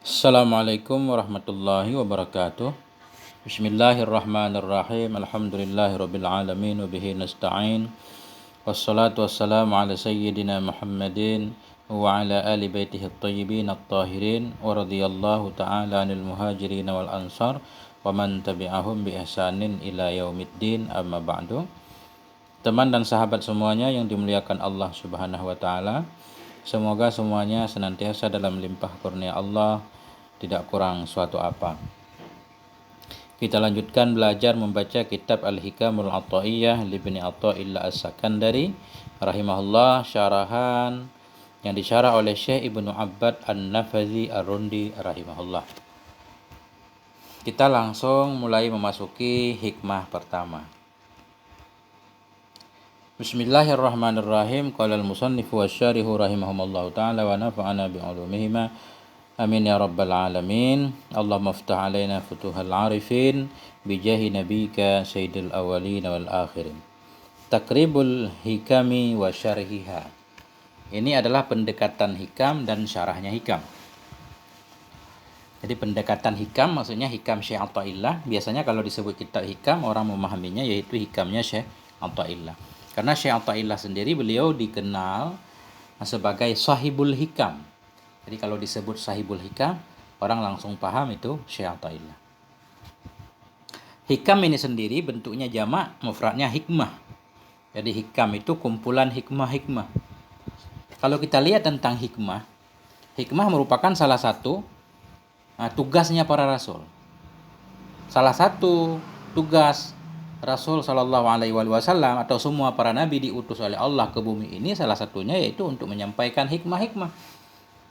Assalamualaikum warahmatullahi wabarakatuh. Bismillahirrahmanirrahim. Alhamdulillahirabbil alamin wa bihi nasta'in. Wassalatu wassalamu ala sayyidina Muhammadin wa ala ali baitihi at-tayyibin at-tahirin wa radhiyallahu ta'ala 'anil muhajirin wal ansar wa man tabi'ahum bi ihsanin ila yaumiddin, amma ba'du. Teman dan sahabat semuanya yang dimuliakan Allah Subhanahu wa taala, semoga semuanya senantiasa dalam limpah kurnia Allah, tidak kurang suatu apa. Kita lanjutkan belajar membaca kitab Al-Hikamul Athaiyah Ibni Atha'illah As-Sakandari rahimahullah, syarahan yang disyarah oleh Syekh Ibnu Abbad An-Nafazi Ar-Rundi rahimahullah. Kita langsung mulai memasuki hikmah pertama. Bismillahirrahmanirrahim. Qala al-musannifu wasyarihu rahimahumullah ta'ala wa nafa'ana bi'ulumihima. Amin ya rabbal alamin. Allahumma aftah alaina futuhal arifin bijahi nabika sayyidil awwalin wal akhirin. Takribul hikami wa syarhiha. Ini adalah pendekatan hikam dan syarahnya hikam. Jadi pendekatan hikam maksudnya hikam Syekh Athaillah. Biasanya kalau disebut kitab hikam orang memahaminya yaitu hikamnya Syekh Athaillah. Karena Syekh Athaillah sendiri beliau dikenal sebagai sahibul hikam. Jadi kalau disebut sahibul hikam, orang langsung paham itu Syekh Athaillah. Hikam ini sendiri bentuknya jamak, mufradnya hikmah. Jadi hikam itu kumpulan hikmah-hikmah. Kalau kita lihat tentang hikmah, hikmah merupakan salah satu tugasnya para rasul. Salah satu tugas Rasul Shallallahu Alaihi Wasallam atau semua para nabi diutus oleh Allah ke bumi ini salah satunya yaitu untuk menyampaikan hikmah-hikmah.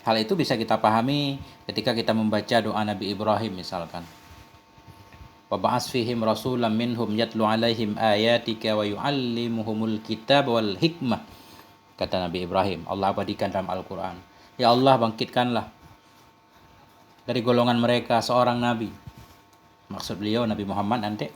Hal itu bisa kita pahami ketika kita membaca doa Nabi Ibrahim misalkan. Wa ba'ats fihim rasulan minhum yatlu alaihim ayatika wa yu'allimuhumul kitab wal hikmah. Kata Nabi Ibrahim, Allah abadikan dalam Al-Quran. Ya Allah, bangkitkanlah dari golongan mereka seorang nabi. Maksud beliau Nabi Muhammad nanti.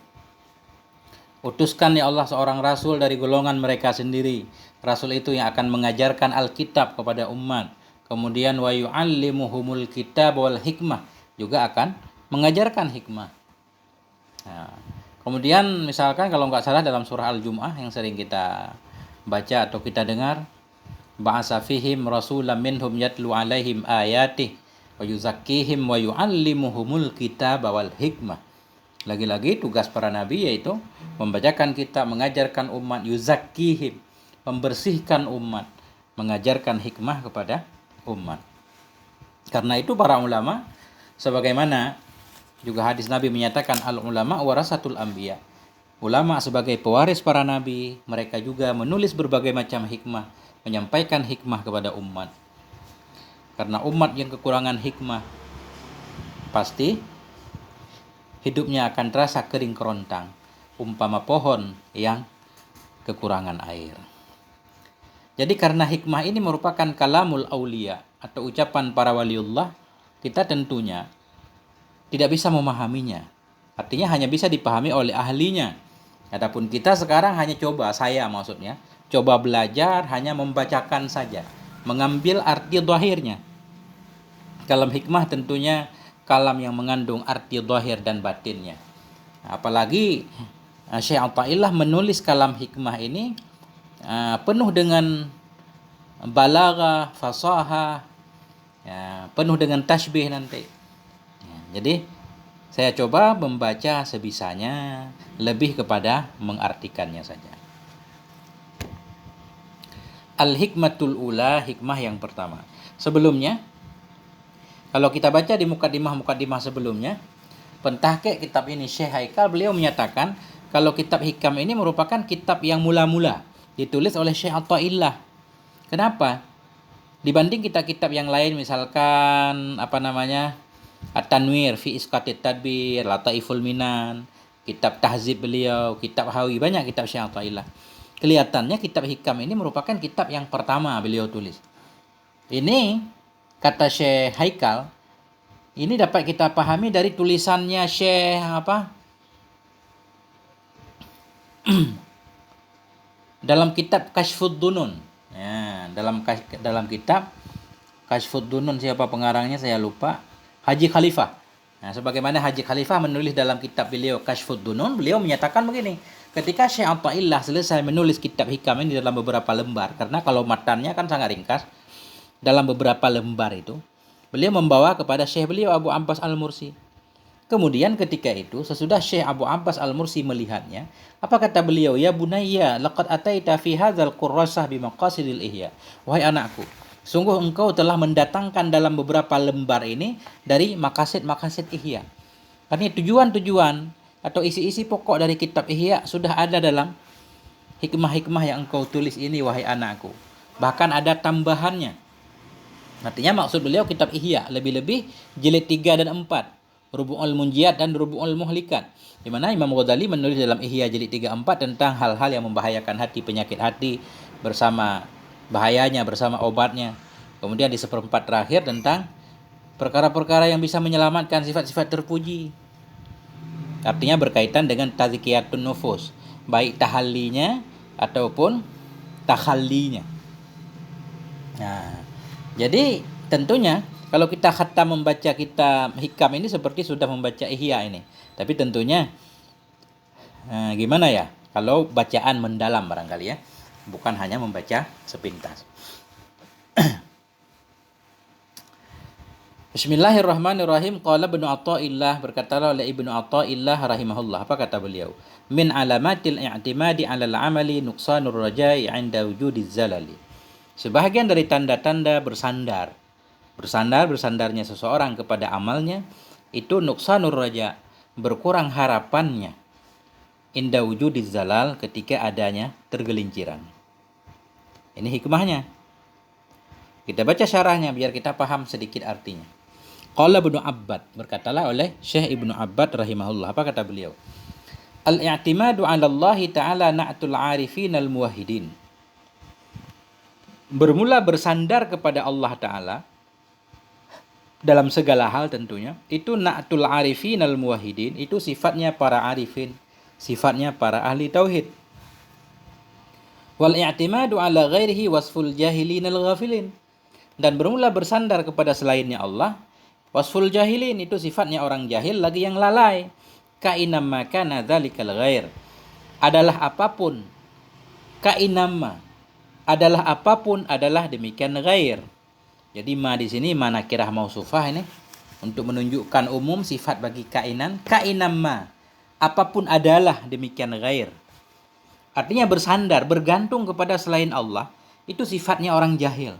Utuskan ya Allah seorang rasul dari golongan mereka sendiri. Rasul itu yang akan mengajarkan Alkitab kepada umat. Kemudian wa yu'allimuhumul kitab wal hikmah, juga akan mengajarkan hikmah. Nah, kemudian misalkan kalau nggak salah dalam surah Al-Jum'ah yang sering kita baca atau kita dengar, ba'atsa fihim rasulan minhum yatlu alaihim ayatih wa yuzakkihim wa yu'allimuhumul kitab wal hikmah. Lagi-lagi tugas para nabi yaitu membacakan kitab, mengajarkan umat, yuzakkihim, membersihkan umat, mengajarkan hikmah kepada umat. Karena itu para ulama, sebagaimana juga hadis Nabi menyatakan al-ulama warasatul anbiya. Ulama sebagai pewaris para nabi, mereka juga menulis berbagai macam hikmah, menyampaikan hikmah kepada umat. Karena umat yang kekurangan hikmah, pasti hidupnya akan terasa kering kerontang, umpama pohon yang kekurangan air. Jadi karena hikmah ini merupakan kalamul aulia atau ucapan para waliullah, kita tentunya tidak bisa memahaminya. Artinya hanya bisa dipahami oleh ahlinya. Adapun kita sekarang hanya coba belajar hanya membacakan saja, mengambil arti zahirnya. Kalam hikmah tentunya kalam yang mengandung arti zahir dan batinnya. Apalagi Syekh Athaillah menulis kalam hikmah ini penuh dengan balaghah, fasahah, penuh dengan tasbih nanti. Jadi saya coba membaca sebisanya, lebih kepada mengartikannya saja. Al-hikmatul ula, hikmah yang pertama. Sebelumnya, kalau kita baca di mukadimah sebelumnya, pentahqiq kitab ini Syekh Haikal beliau menyatakan kalau kitab hikam ini merupakan kitab yang mula-mula ditulis oleh Syekh Athaillah. Kenapa? Dibanding kitab-kitab yang lain misalkan At-Tanwir fi Isqatit Tadbir, Lataiful Minan, kitab Tahzib beliau, kitab Hawi, banyak kitab Syekh Athaillah. Kelihatannya kitab hikam ini merupakan kitab yang pertama beliau tulis. Ini kata Syekh Haikal, ini dapat kita pahami dari tulisannya Syekh dalam kitab Kashfud Dunun. Ya, dalam kitab Kashfud Dunun, siapa pengarangnya saya lupa. Haji Khalifah. Nah, sebagaimana Haji Khalifah menulis dalam kitab beliau Kashfud Dunun, beliau menyatakan begini, ketika Syekh Athaillah selesai menulis kitab hikam ini dalam beberapa lembar, karena kalau matannya kan sangat ringkas, dalam beberapa lembar itu, beliau membawa kepada Syekh beliau Abu Abbas Al-Mursi. Kemudian ketika itu, sesudah Syekh Abu Abbas Al-Mursi melihatnya, apa kata beliau? Ya bunayya, laqad ataita fi hadzal qurrasah bi maqasidil ihya. Wahai anakku, sungguh engkau telah mendatangkan dalam beberapa lembar ini dari maqasid-maqasid ihya. Karena tujuan-tujuan atau isi-isi pokok dari kitab ihya sudah ada dalam hikmah-hikmah yang engkau tulis ini, wahai anakku. Bahkan ada tambahannya. Artinya maksud beliau kitab ihya, lebih-lebih jilid 3 dan 4. Rubu'ul Munjiat dan Rubu'ul Muhlikat, di mana Imam Ghazali menulis dalam Ihya jilid 3-4 tentang hal-hal yang membahayakan hati, penyakit hati bersama bahayanya, bersama obatnya. Kemudian di seperempat terakhir tentang perkara-perkara yang bisa menyelamatkan sifat-sifat terpuji. Artinya berkaitan dengan tazkiyatun nufus, baik tahallinya ataupun takhallinya. Nah, jadi tentunya kalau kita khatam membaca kitab hikam ini seperti sudah membaca ihya ini. Tapi tentunya gimana ya? Kalau bacaan mendalam barangkali ya. Bukan hanya membaca sepintas. Bismillahirrahmanirrahim. Qala Ibnu Athaillah, berkatalah oleh Ibnu Athaillah rahimahullah. Apa kata beliau? Min alamatil i'timadi 'alal 'amali nuqsanur raja'i 'inda wujudiz zalali. Sebahagian dari tanda-tanda bersandarnya seseorang kepada amalnya itu nuqsanur raja, berkurang harapannya, inda wujudiz zalal, ketika adanya tergelinciran. Ini hikmahnya. Kita baca syarahnya biar kita paham sedikit artinya. Qala Ibnu Abbad, berkatalah oleh Syekh Ibnu Abbad rahimahullah. Apa kata beliau? Al-i'timadu 'ala Allah ta'ala na'tul 'arifin al-muwahhidin. Bermula bersandar kepada Allah Ta'ala dalam segala hal tentunya, itu na'tul arifin al-muwahhidin, itu sifatnya para arifin, sifatnya para ahli tauhid. Wal i'timadu ala ghairihi wasful jahilin al-ghafilin. Dan bermula bersandar kepada selainnya Allah, wasful jahilin, itu sifatnya orang jahil lagi yang lalai. Ka'inamma kana dzalikal ghair. Adalah apapun, ka'inamma adalah apapun, adalah demikian ghair. Jadi ma di sini ma nakirah mausufah ini untuk menunjukkan umum sifat bagi kainan. Kainam ma, apapun adalah demikian ghair. Artinya bersandar, bergantung kepada selain Allah, itu sifatnya orang jahil.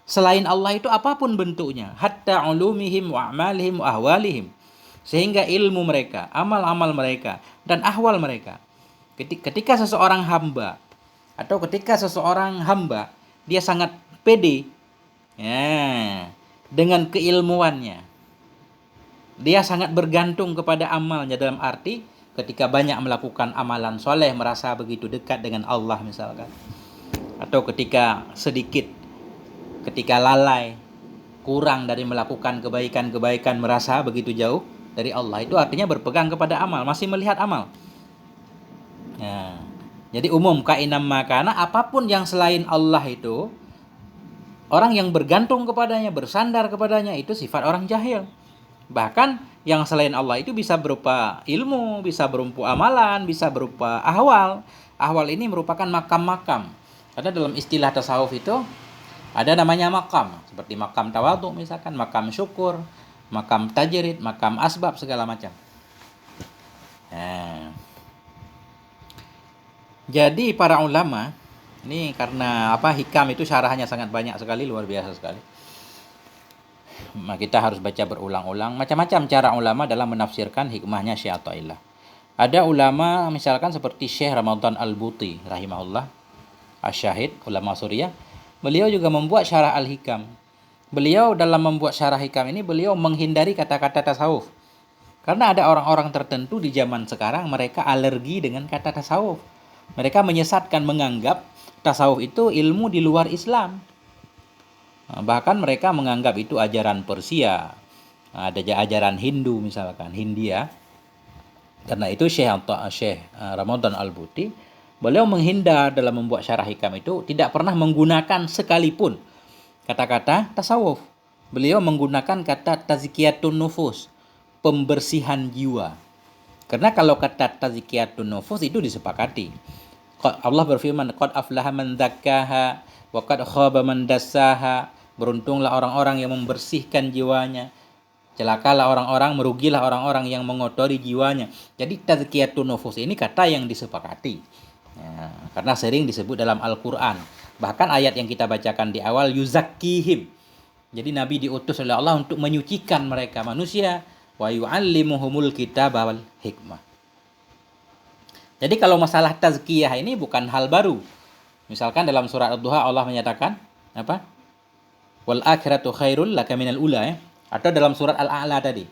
Selain Allah itu apapun bentuknya, hatta ulumihim wa a'malihim wa ahwalihim. Sehingga ilmu mereka, amal-amal mereka, dan ahwal mereka. Ketika seseorang hamba, atau ketika seseorang hamba, dia sangat pede ya, dengan keilmuannya. Dia sangat bergantung kepada amalnya, dalam arti ketika banyak melakukan amalan soleh merasa begitu dekat dengan Allah misalkan. Atau ketika ketika lalai, kurang dari melakukan kebaikan-kebaikan merasa begitu jauh dari Allah. Itu artinya berpegang kepada amal, masih melihat amal. Ya. Jadi umum kainam makana, apapun yang selain Allah itu, orang yang bergantung kepadanya, bersandar kepadanya, itu sifat orang jahil. Bahkan yang selain Allah itu bisa berupa ilmu, bisa berupa amalan, bisa berupa ahwal. Ahwal ini merupakan makam-makam. Karena dalam istilah tasawuf itu ada namanya makam. Seperti makam tawadhu misalkan, makam syukur, makam tajrid, makam asbab, segala macam. Nah, jadi para ulama ini, karena hikam itu syarahnya sangat banyak sekali, luar biasa sekali. Kita harus baca berulang-ulang. Macam-macam cara ulama dalam menafsirkan hikmahnya Syekh Athaillah. Ada ulama misalkan seperti Syekh Ramadan Al-Buti rahimahullah, Asy-Syahid, ulama Suriah. Beliau juga membuat syarah Al-Hikam. Beliau dalam membuat syarah hikam ini, beliau menghindari kata-kata tasawuf. Karena ada orang-orang tertentu di zaman sekarang, mereka alergi dengan kata tasawuf. Mereka menyesatkan, menganggap tasawuf itu ilmu di luar Islam. Bahkan mereka menganggap itu ajaran Persia, ada ajaran Hindu misalkan, Hindia. Karena itu Syekh Ramadan Al-Buti, beliau menghindar dalam membuat syarah hikam itu, tidak pernah menggunakan sekalipun kata-kata tasawuf. beliau menggunakan kata tazkiyatun nufus, pembersihan jiwa. Karena kalau kata tazkiyatun nufus itu disepakati. Allah berfirman, qad aflaha man dzakkaha wa qad khaba man dassaha. Beruntunglah orang-orang yang membersihkan jiwanya. Celakalah orang-orang, merugilah orang-orang yang mengotori jiwanya. Jadi tazkiyatun nufus ini kata yang disepakati. Ya, karena sering disebut dalam Al-Quran. Bahkan ayat yang kita bacakan di awal, yuzakkihim. Jadi Nabi diutus oleh Allah untuk menyucikan mereka manusia. Wa yu'allimuhumul kitaba wal hikmah. Jadi kalau masalah tazkiyah ini bukan hal baru. Misalkan dalam surat Ad-Duha Allah menyatakan apa? Wal akhiratu khairul laka minal ula, ya. Atau dalam surat Al-A'la tadi.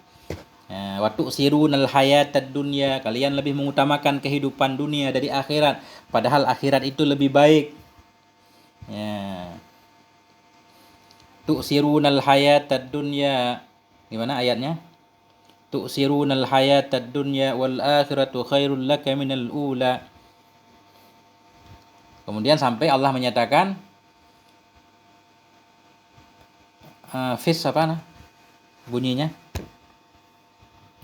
Wa tu'sirunal hayatad dunya, kalian lebih mengutamakan kehidupan dunia dari akhirat, padahal akhirat itu lebih baik. Ya. Tu'sirunal hayatad dunya. Gimana ayatnya? Tu'sirunal hayatad dunya wal akhiratu khairul laka minal ula. Kemudian sampai Allah menyatakan fis apa bunyinya?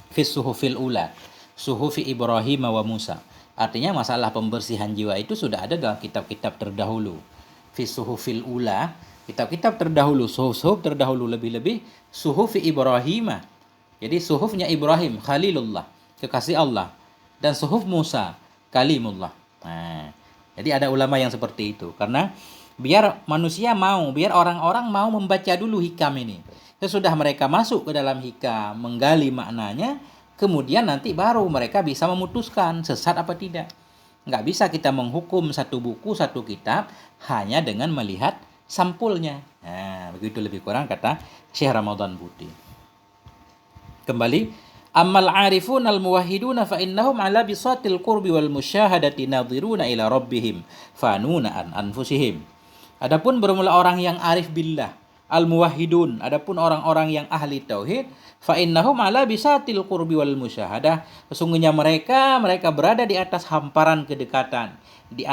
Fis suhufil ula, suhufi Ibrahim wa Musa. Artinya masalah pembersihan jiwa itu sudah ada dalam kitab-kitab terdahulu. Fis suhufil ula, kitab-kitab terdahulu, suhuf terdahulu, lebih-lebih suhufi Ibrahim. Jadi suhufnya Ibrahim, Khalilullah, kekasih Allah. Dan suhuf Musa, Kalimullah. Nah, jadi ada ulama yang seperti itu. Karena biar manusia mau, biar orang-orang mau membaca dulu hikam ini. Sesudah mereka masuk ke dalam hikam, menggali maknanya, kemudian nanti baru mereka bisa memutuskan sesat apa tidak. Nggak bisa kita menghukum satu buku, satu kitab, hanya dengan melihat sampulnya. Nah, begitu lebih kurang kata Syekh Ramadan Buti. Kembali, ammal arifun al muwahhiduna fa innahum ala bisatil qurbi wal musyahadati nadhiruna ila rabbihim fanuna an anfusihim. Adapun bermula orang yang arif billah, al muwahhidun, adapun orang-orang yang ahli tauhid, fa innahum ala bisatil qurbi wal musyahadah, sesungguhnya mereka berada di atas hamparan kedekatan, di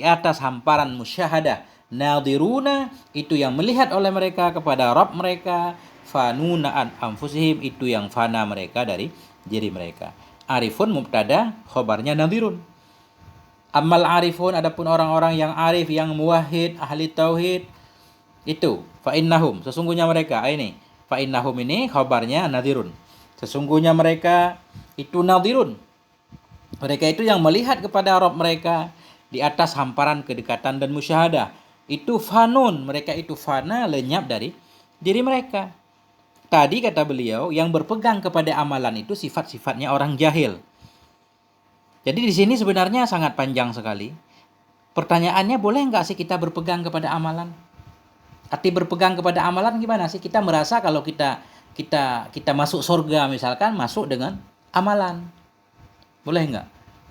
atas hamparan musyahadah. Nadhiruna, itu yang melihat oleh mereka kepada Rabb mereka. Fanunaan anfusihim, itu yang fana mereka dari diri mereka. Arifun mubtada, khobarnya nadhirun. Amal arifun, adapun orang-orang yang arif, yang muwahhid, ahli tauhid, itu fa innahum, sesungguhnya mereka. Ini fa innahum ini khobarnya nadhirun. Sesungguhnya mereka itu nadhirun. Mereka itu yang melihat kepada Rabb mereka di atas hamparan kedekatan dan musyahadah. Itu fanun, mereka itu fana, lenyap dari diri mereka. Tadi kata beliau, yang berpegang kepada amalan itu sifat-sifatnya orang jahil. Jadi di sini sebenarnya sangat panjang sekali. Pertanyaannya, boleh nggak sih kita berpegang kepada amalan? Arti berpegang kepada amalan gimana sih? Kita merasa kalau kita masuk surga misalkan, masuk dengan amalan. Boleh nggak?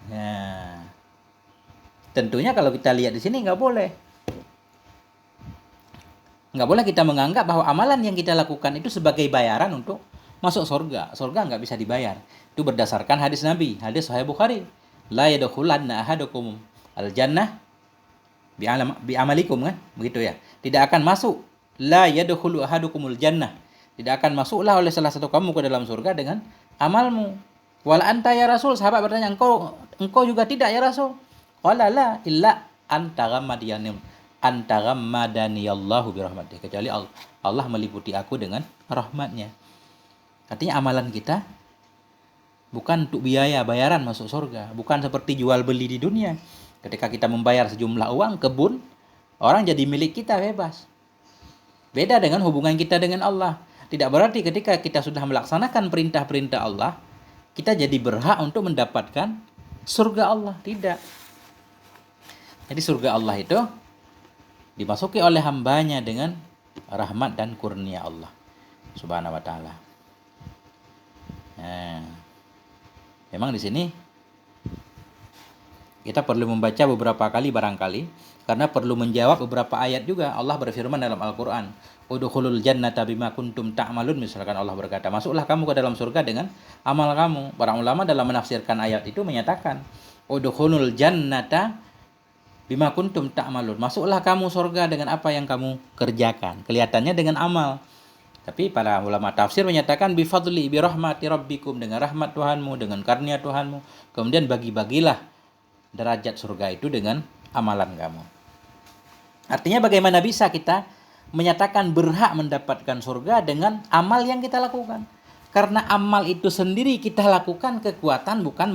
Ya. Tentunya kalau kita lihat di sini nggak boleh. Nggak boleh kita menganggap bahwa amalan yang kita lakukan itu sebagai bayaran untuk masuk surga. Surga nggak bisa dibayar. Itu berdasarkan hadis Nabi, hadis Sahih Bukhari. La yadkhulanna ahadukum al-jannah bi amalikum, kan? Begitu ya. Tidak akan masuk. La yadkhulu ahadukumul jannah. Tidak akan masuklah oleh salah satu kamu ke dalam surga dengan amalmu. Wal anta ya Rasul, sahabat bertanya, engkau juga tidak ya Rasul? Qala la illa anta antagammadaniyallahu birahmatih, kecuali Allah meliputi aku dengan rahmatnya. Artinya amalan kita bukan untuk bayaran masuk surga, bukan seperti jual beli di dunia. Ketika kita membayar sejumlah uang, kebun orang jadi milik kita bebas. Beda dengan hubungan kita dengan Allah. Tidak berarti ketika kita sudah melaksanakan perintah-perintah Allah, kita jadi berhak untuk mendapatkan surga Allah. Tidak. Jadi surga Allah itu dimasuki oleh hambanya dengan rahmat dan kurnia Allah Subhanahu wa taala. Nah, memang di sini kita perlu membaca beberapa kali barangkali, karena perlu menjawab beberapa ayat juga. Allah berfirman dalam Al-Qur'an, udkhulul jannata bima kuntum ta'malun, misalkan Allah berkata, masuklah kamu ke dalam surga dengan amal kamu. Para ulama dalam menafsirkan ayat itu menyatakan udkhulul jannata Bima kuntum ta'malun. Masuklah kamu surga dengan apa yang kamu kerjakan. Kelihatannya dengan amal. Tapi para ulama tafsir menyatakan bifadli bi rahmati rabbikum, dengan rahmat Tuhanmu, dengan karunia Tuhanmu. Kemudian bagi-bagilah derajat surga itu dengan amalan kamu. Artinya bagaimana bisa kita menyatakan berhak mendapatkan surga dengan amal yang kita lakukan? Karena amal itu sendiri kita lakukan, kekuatan bukan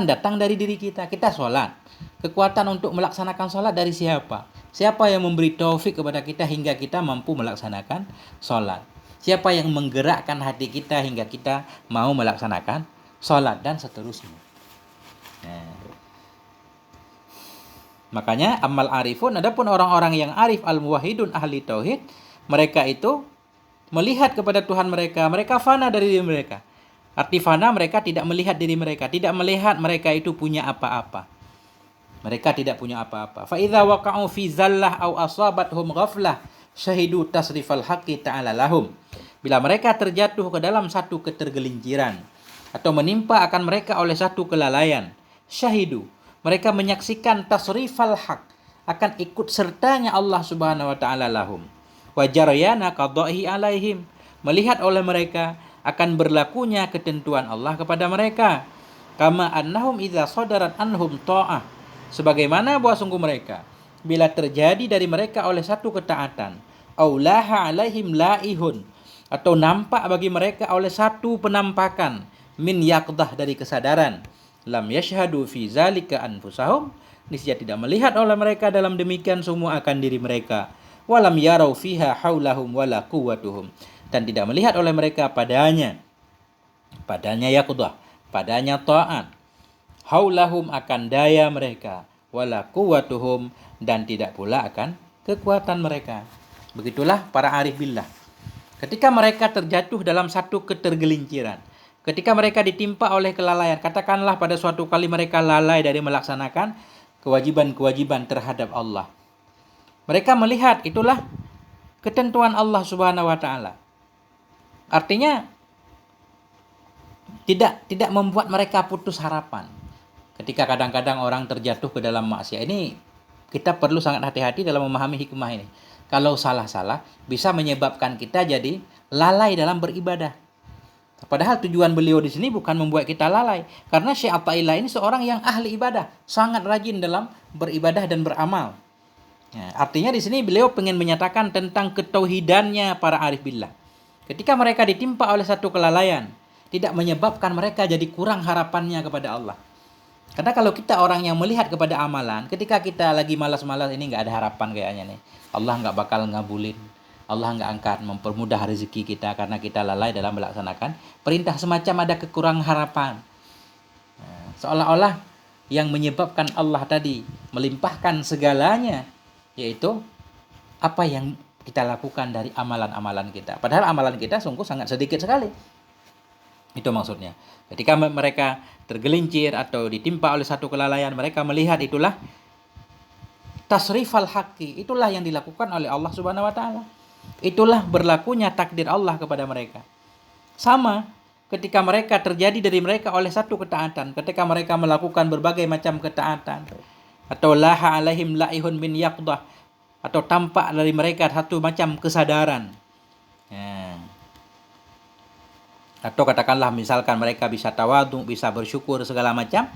datang dari diri kita. Kita sholat. Kekuatan untuk melaksanakan sholat dari siapa? Siapa yang memberi taufik kepada kita hingga kita mampu melaksanakan sholat? Siapa yang menggerakkan hati kita hingga kita mau melaksanakan sholat, dan seterusnya. Nah, makanya amal arifun, adapun orang-orang yang arif al-muwahhidun ahli tauhid, mereka itu melihat kepada Tuhan mereka, mereka fana dari diri mereka. Arti fana, mereka tidak melihat diri mereka, tidak melihat mereka itu punya apa-apa. Mereka tidak punya apa-apa. Fa idza waqa'u fi zallah aw asabathum ghaflah syahidu tasrifal haqqi ta'ala lahum. Bila mereka terjatuh ke dalam satu ketergelinciran atau menimpa akan mereka oleh satu kelalaian, syahidu, mereka menyaksikan tasrifal haq, akan ikut sertanya Allah Subhanahu wa taala lahum. Wa jaryana qada'i alaihim, melihat oleh mereka akan berlakunya ketentuan Allah kepada mereka. Kama annahum idza sadarat anhum ta'ah, sebagaimana bahwa sungguh mereka bila terjadi dari mereka oleh satu ketaatan, aulaha alaihim laihun, atau nampak bagi mereka oleh satu penampakan, min yaqdah, dari kesadaran, lam yashhadu fi zalika anfusahum, niscaya tidak melihat oleh mereka dalam demikian semua akan diri mereka, walam yarau fiha haulahum wala quwwatuhum, dan tidak melihat oleh mereka padanya yaqdah, padanya taat, haulahum, akan daya mereka, wala quwwatuhum, dan tidak pula akan kekuatan mereka. Begitulah para arif billah. Ketika mereka terjatuh dalam satu ketergelinciran, ketika mereka ditimpa oleh kelalaian, katakanlah pada suatu kali mereka lalai dari melaksanakan kewajiban-kewajiban terhadap Allah, mereka melihat itulah ketentuan Allah Subhanahu wa taala. Artinya tidak membuat mereka putus harapan. Ketika kadang-kadang orang terjatuh ke dalam maksiat ini, kita perlu sangat hati-hati dalam memahami hikmah ini. Kalau salah-salah bisa menyebabkan kita jadi lalai dalam beribadah. Padahal tujuan beliau di sini bukan membuat kita lalai, karena Syekh Athaillah ini seorang yang ahli ibadah, sangat rajin dalam beribadah dan beramal. Ya, artinya di sini beliau ingin menyatakan tentang ketauhidannya para arif billah. Ketika mereka ditimpa oleh satu kelalaian, tidak menyebabkan mereka jadi kurang harapannya kepada Allah. Karena kalau kita orang yang melihat kepada amalan, ketika kita lagi malas-malas ini nggak ada harapan kayaknya nih, Allah nggak bakal ngabulin, Allah nggak angkat mempermudah rezeki kita karena kita lalai dalam melaksanakan perintah, semacam ada kekurang harapan. Nah, seolah-olah yang menyebabkan Allah tadi melimpahkan segalanya, yaitu apa yang kita lakukan dari amalan-amalan kita. Padahal amalan kita sungguh sangat sedikit sekali. Itu maksudnya. Ketika mereka tergelincir atau ditimpa oleh satu kelalaian, mereka melihat itulah tasrifal haqqi, itulah yang dilakukan oleh Allah Subhanahu wa taala. Itulah berlakunya takdir Allah kepada mereka. Sama ketika mereka terjadi dari mereka oleh satu ketaatan, ketika mereka melakukan berbagai macam ketaatan, atau laha alaihim laihun min yaqdah, atau tampak dari mereka satu macam kesadaran. Atau katakanlah misalkan mereka bisa tawadhu, bisa bersyukur segala macam,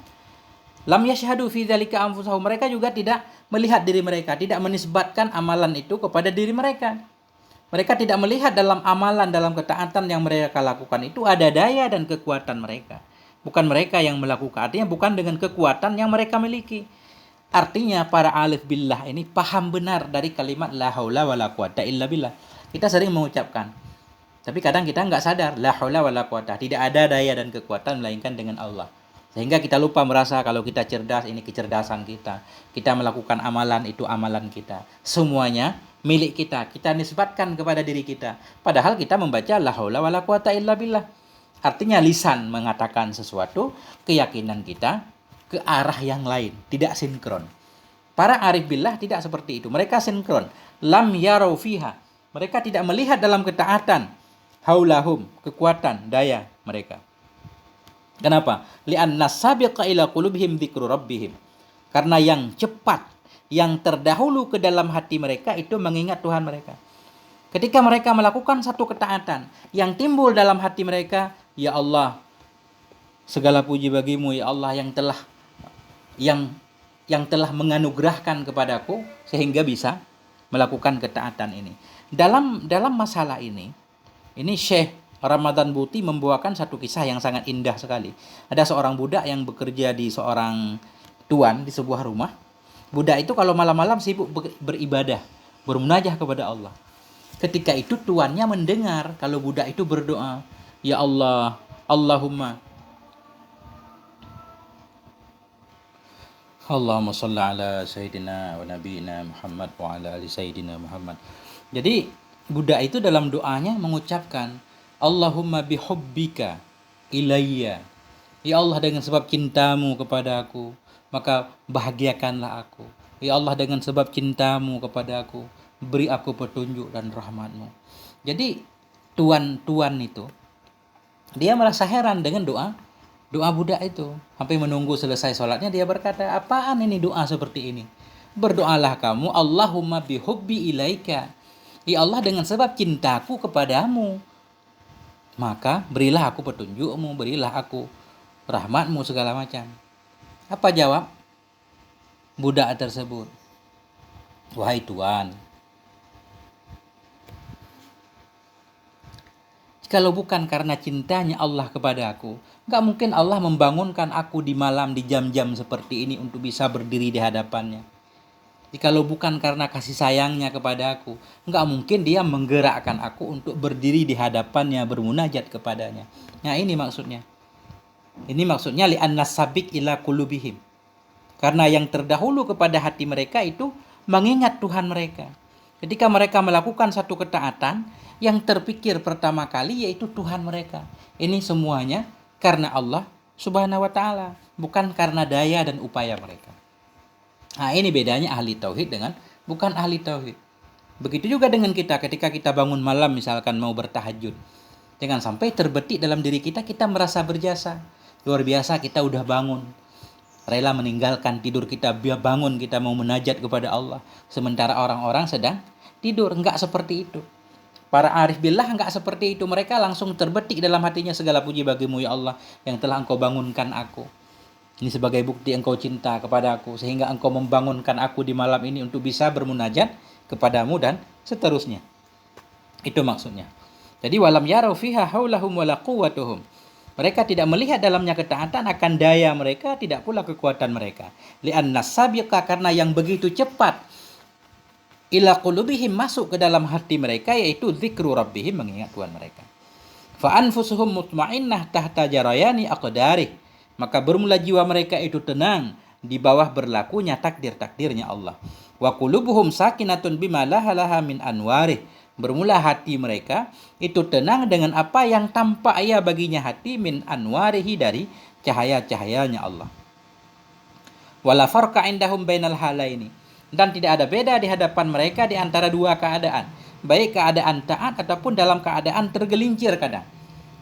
lam yashhadu fi dzalika anfusahum, mereka juga tidak melihat diri mereka, tidak menisbatkan amalan itu kepada diri mereka. Mereka tidak melihat dalam amalan, dalam ketaatan yang mereka lakukan itu ada daya dan kekuatan mereka. Bukan mereka yang melakukan, artinya bukan dengan kekuatan yang mereka miliki. Artinya para alif billah ini paham benar dari kalimat la haula wala quwata illa billah. Kita sering mengucapkan, tapi kadang kita nggak sadar, la haula wala quwata, tidak ada daya dan kekuatan melainkan dengan Allah. Sehingga kita lupa merasa kalau kita cerdas, ini kecerdasan kita. Kita melakukan amalan, itu amalan kita. Semuanya milik kita. Kita nisbatkan kepada diri kita. Padahal kita membaca la haula wala quwata illa billah. Artinya lisan mengatakan sesuatu, keyakinan kita ke arah yang lain, tidak sinkron. Para arif billah tidak seperti itu. Mereka sinkron. Lam yarau fiha. Mereka tidak melihat dalam ketaatan haulahum, kekuatan, daya mereka. Kenapa? Li'anna sabiqa ila qulubihim dzikru rabbihim. Karena yang cepat, yang terdahulu ke dalam hati mereka itu mengingat Tuhan mereka. Ketika mereka melakukan satu ketaatan, yang timbul dalam hati mereka, ya Allah, segala puji bagimu ya Allah yang telah menganugerahkan kepadaku sehingga bisa melakukan ketaatan ini. Dalam masalah ini Syekh Ramadan Buti membawakan satu kisah yang sangat indah sekali. Ada seorang budak yang bekerja di seorang tuan di sebuah rumah. Budak itu kalau malam-malam sibuk beribadah, bermunajah kepada Allah. Ketika itu tuannya mendengar kalau budak itu berdoa, ya Allah, Allahumma shalli ala Sayyidina wa Nabiina Muhammad wa ala ali Sayyidina Muhammad. Jadi budak itu dalam doanya mengucapkan, Allahumma bihubbika ilayya. Ya Allah, dengan sebab cintamu kepada aku, maka bahagiakanlah aku. Ya Allah, dengan sebab cintamu kepada aku, beri aku petunjuk dan rahmatmu. Jadi tuan itu, dia merasa heran dengan doa budak itu. Sampai menunggu selesai sholatnya, dia berkata, apaan ini doa seperti ini? Berdoalah kamu, Allahumma bihubbi ilaika. Ya Allah, dengan sebab cintaku kepadamu, maka berilah aku petunjukmu, berilah aku rahmatmu segala macam. Apa jawab budak tersebut? Wahai Tuan, kalau bukan karena cintanya Allah kepada aku, gak mungkin Allah membangunkan aku di malam di jam-jam seperti ini untuk bisa berdiri di hadapannya. Jikalau bukan karena kasih sayangnya kepada aku, gak mungkin dia menggerakkan aku untuk berdiri di hadapannya, bermunajat kepadanya. Nah, ini maksudnya. Ini maksudnya li'anna sabiq ila qulubihim. Karena yang terdahulu kepada hati mereka itu mengingat Tuhan mereka. Ketika mereka melakukan satu ketaatan, yang terpikir pertama kali yaitu Tuhan mereka. Ini semuanya karena Allah Subhanahu wa taala, bukan karena daya dan upaya mereka. Nah, ini bedanya ahli tauhid dengan bukan ahli tauhid. Begitu juga dengan kita ketika kita bangun malam misalkan mau bertahajud. Jangan sampai terbetik dalam diri kita merasa berjasa. Luar biasa kita udah bangun. Rela meninggalkan tidur kita, biar bangun kita mau munajat kepada Allah. Sementara orang-orang sedang tidur. Enggak seperti itu. Para arif billah enggak seperti itu. Mereka langsung terbetik dalam hatinya, segala puji bagimu ya Allah yang telah engkau bangunkan aku. Ini sebagai bukti engkau cinta kepada aku, sehingga engkau membangunkan aku di malam ini untuk bisa bermunajat kepadamu dan seterusnya. Itu maksudnya. Jadi walam yarau fiha haulahum wala quwwatuhum. Mereka tidak melihat dalamnya ketaatan akan daya mereka, tidak pula kekuatan mereka. Li'anna sabiqa, karena yang begitu cepat ila qulubihim, masuk ke dalam hati mereka, yaitu zikru rabbihim, mengingat Tuhan mereka. Fa anfusuhum mutmainnah tahta jarayani aqdarih, maka bermula jiwa mereka itu tenang di bawah berlakunya takdir-takdirnya Allah. Wa qulubuhum sakinatun bima laha min anwarih, bermula hati mereka itu tenang dengan apa yang tampak ya baginya hati, min anwarihi, dari cahaya-cahayanya Allah. Wala farqa indahum bainal halaini, dan tidak ada beda di hadapan mereka di antara dua keadaan, baik keadaan taat ataupun dalam keadaan tergelincir kadang.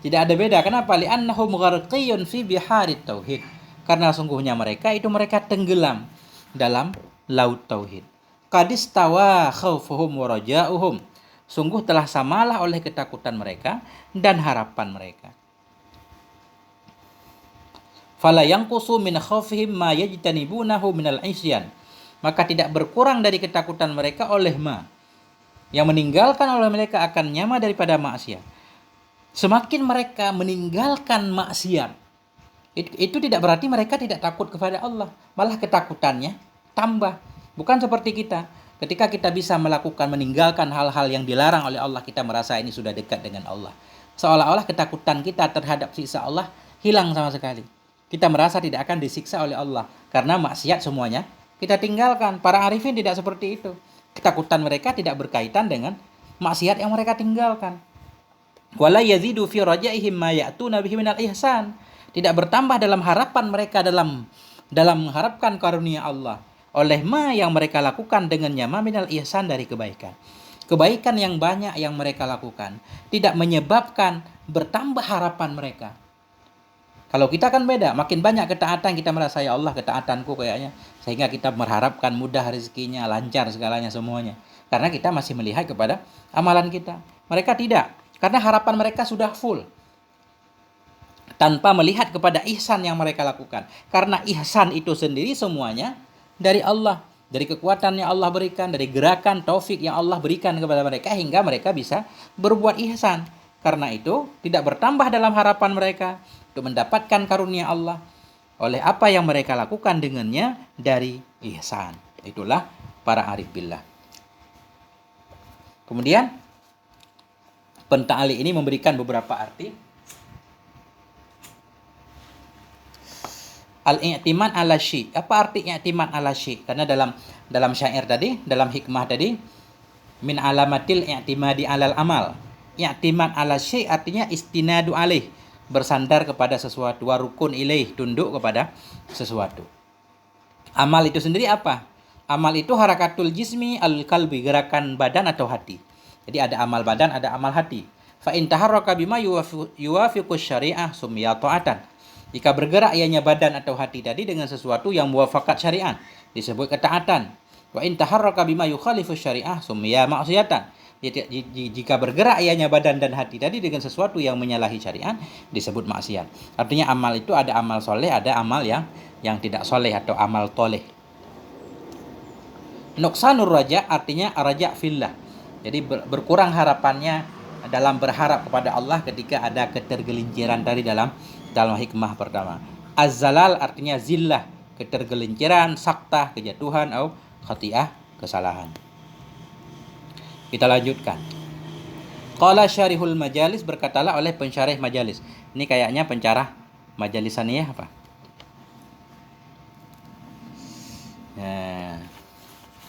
Tidak ada beda. Kenapa? Li'annahum gharqiyun fi biharit tauhid. Karena sungguhnya mereka tenggelam dalam laut tauhid. Qadistawa khaufuhum wa raja'uhum. Sungguh telah samalah oleh ketakutan mereka dan harapan mereka. Fala yanqusu min khaufihim ma yajtanibunahu minal isyan. Maka tidak berkurang dari ketakutan mereka oleh yang meninggalkan oleh mereka akan nyama daripada maksiat. Semakin mereka meninggalkan maksiat, itu tidak berarti mereka tidak takut kepada Allah. Malah ketakutannya tambah. Bukan seperti kita. Ketika kita bisa meninggalkan hal-hal yang dilarang oleh Allah, kita merasa ini sudah dekat dengan Allah. Seolah-olah ketakutan kita terhadap siksa Allah hilang sama sekali. Kita merasa tidak akan disiksa oleh Allah karena maksiat semuanya kita tinggalkan. Para arifin tidak seperti itu. Ketakutan mereka tidak berkaitan dengan maksiat yang mereka tinggalkan. Wala yazidu fi rajaihim ma ya'tuna bihi minal ihsan. Tidak bertambah dalam harapan mereka dalam mengharapkan karunia Allah oleh yang mereka lakukan dengannya minal ihsan, dari kebaikan. Kebaikan yang banyak yang mereka lakukan tidak menyebabkan bertambah harapan mereka. Kalau kita kan beda, makin banyak ketaatan kita merasa ya Allah ketaatanku kayaknya, sehingga kita mengharapkan mudah rezekinya, lancar segalanya semuanya. Karena kita masih melihat kepada amalan kita. Mereka tidak, karena harapan mereka sudah full. Tanpa melihat kepada ihsan yang mereka lakukan. Karena ihsan itu sendiri semuanya dari Allah. Dari kekuatan yang Allah berikan, dari gerakan taufik yang Allah berikan kepada mereka, hingga mereka bisa berbuat ihsan. Karena itu tidak bertambah dalam harapan mereka untuk mendapatkan karunia Allah oleh apa yang mereka lakukan dengannya dari ihsan. Itulah para arif billah. Kemudian penta'ali ini memberikan beberapa arti. Al-i'timad ala syai'. Apa arti i'timad ala syai'? Karena dalam syair tadi, dalam hikmah tadi, min alamatil i'timadi alal amal. I'timad ala syai' artinya istinadu alaih, bersandar kepada sesuatu, wa rukun ilaih, tunduk kepada sesuatu. Amal itu sendiri apa? Amal itu harakatul jismi al-qalbi, gerakan badan atau hati. Jadi ada amal badan, ada amal hati. Fa in taharraka bima yuwafiqus syari'ah summiya ta'atan. Jika bergerak ianya badan atau hati tadi dengan sesuatu yang muwafakat syariat, disebut ketaatan. Wa in taharraka bima yukhalifu syariah summiya ma'siyatan. Jika bergerak ianya badan dan hati tadi dengan sesuatu yang menyalahi syariat, disebut maksiat. Artinya amal itu ada amal soleh, ada amal yang tidak soleh atau amal toleh. Nuqsanur raja artinya raja fillah. Jadi berkurang harapannya dalam berharap kepada Allah ketika ada ketergelinciran tadi dalam hikmah pertama. Az-zalal artinya zillah, ketergelinciran, sakta, kejatuhan, atau khati'ah, kesalahan. Kita lanjutkan. Qala syarihul majalis, berkatalah oleh pensyarih majalis. Ini kayaknya pencarah majalis saniyah apa? Nah,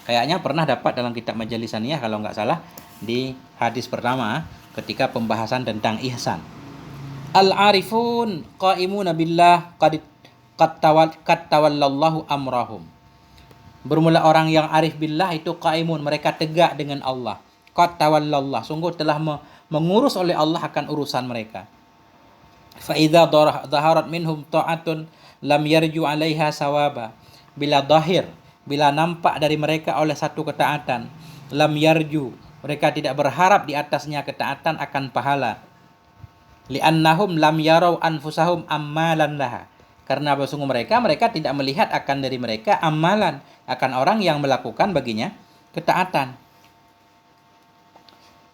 kayaknya pernah dapat dalam kitab majalis saniyah kalau nggak salah di hadis pertama ketika pembahasan tentang ihsan. Al-arifun qa'imuna billah qad tawallallahu amrahum. Bermula orang yang arif billah itu qaimun, mereka tegak dengan Allah. Qad tawallallah, sungguh telah mengurus oleh Allah akan urusan mereka. Fa idza dhaharat minhum ta'atun lam yarju 'alaiha sawaba. Bila nampak dari mereka oleh satu ketaatan, lam yarju, mereka tidak berharap di atasnya ketaatan akan pahala. Li'annahum lam yarau anfusahum ammalan laha. Karena sungguh mereka tidak melihat akan dari mereka amalan, akan orang yang melakukan baginya ketaatan.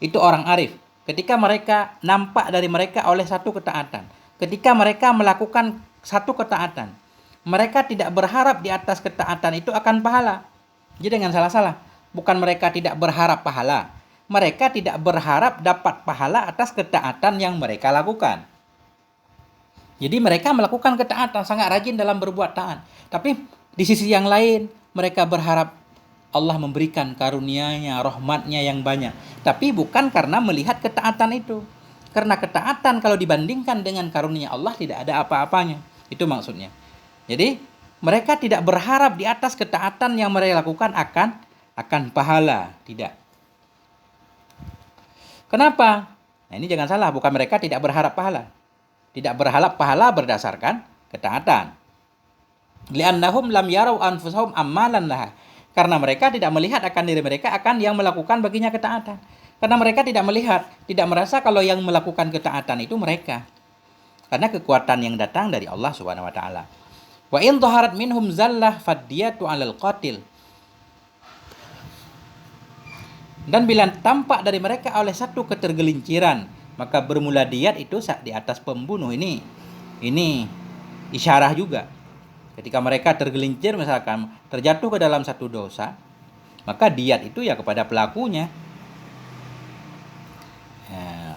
Itu orang arif. Ketika mereka nampak dari mereka oleh satu ketaatan, ketika mereka melakukan satu ketaatan, mereka tidak berharap di atas ketaatan itu akan pahala. Jadi dengan salah-salah, bukan mereka tidak berharap pahala, mereka tidak berharap dapat pahala atas ketaatan yang mereka lakukan. Jadi mereka melakukan ketaatan, sangat rajin dalam berbuat taat. Tapi di sisi yang lain, mereka berharap Allah memberikan karunia-Nya, rahmat-Nya yang banyak. Tapi bukan karena melihat ketaatan itu. Karena ketaatan kalau dibandingkan dengan karunia Allah tidak ada apa-apanya. Itu maksudnya. Jadi mereka tidak berharap di atas ketaatan yang mereka lakukan akan pahala. Tidak. Kenapa? Nah, ini jangan salah, bukan mereka tidak berharap pahala. Tidak berharap pahala berdasarkan ketaatan. Li'annahum lam yarau anfusahum ammalan laha. Karena mereka tidak melihat akan diri mereka akan yang melakukan baginya ketaatan. Karena mereka tidak melihat, tidak merasa kalau yang melakukan ketaatan itu mereka. Karena kekuatan yang datang dari Allah Subhanahu wa taala. Wa in dhaharat minhum zallah faddiyatu 'alal qatil. Dan bila tampak dari mereka oleh satu ketergelinciran, maka bermula diat itu di atas pembunuh. Ini isyarah juga. Ketika mereka tergelincir misalkan terjatuh ke dalam satu dosa, maka diat itu ya kepada pelakunya.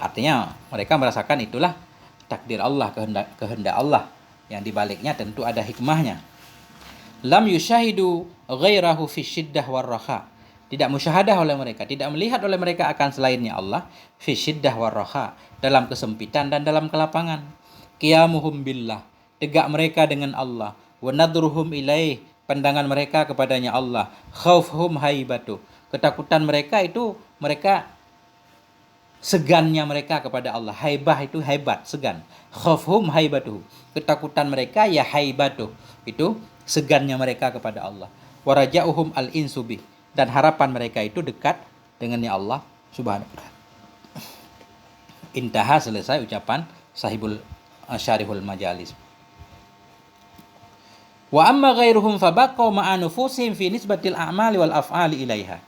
Artinya mereka merasakan itulah takdir Allah, kehendak Allah, yang dibaliknya tentu ada hikmahnya. Lam yushahidu ghairahu fi syiddah war raha. Tidak musyahadah oleh mereka, tidak melihat oleh mereka akan selainnya Allah fi syiddah war raha, dalam kesempitan dan dalam kelapangan. Qiyamuhum billah, tegak mereka dengan Allah. Wa nadruhum ilaih, pandangan mereka kepadanya Allah. Khaufhum haibatu, ketakutan mereka itu mereka segannya mereka kepada Allah. Haibah itu hebat, segan. Khafhum haibatuh. Ketakutan mereka ya haibatuh. Itu segannya mereka kepada Allah. Waraja'uhum al-insubi. Dan harapan mereka itu dekat dengannya Allah Subhanahu wa ta'ala. Intaha, selesai ucapan sahibul syarihul majalis. Wa amma ghairuhum fabaqaw ma'a nufusihim fi nisbatil a'mali wal af'ali ilaiha.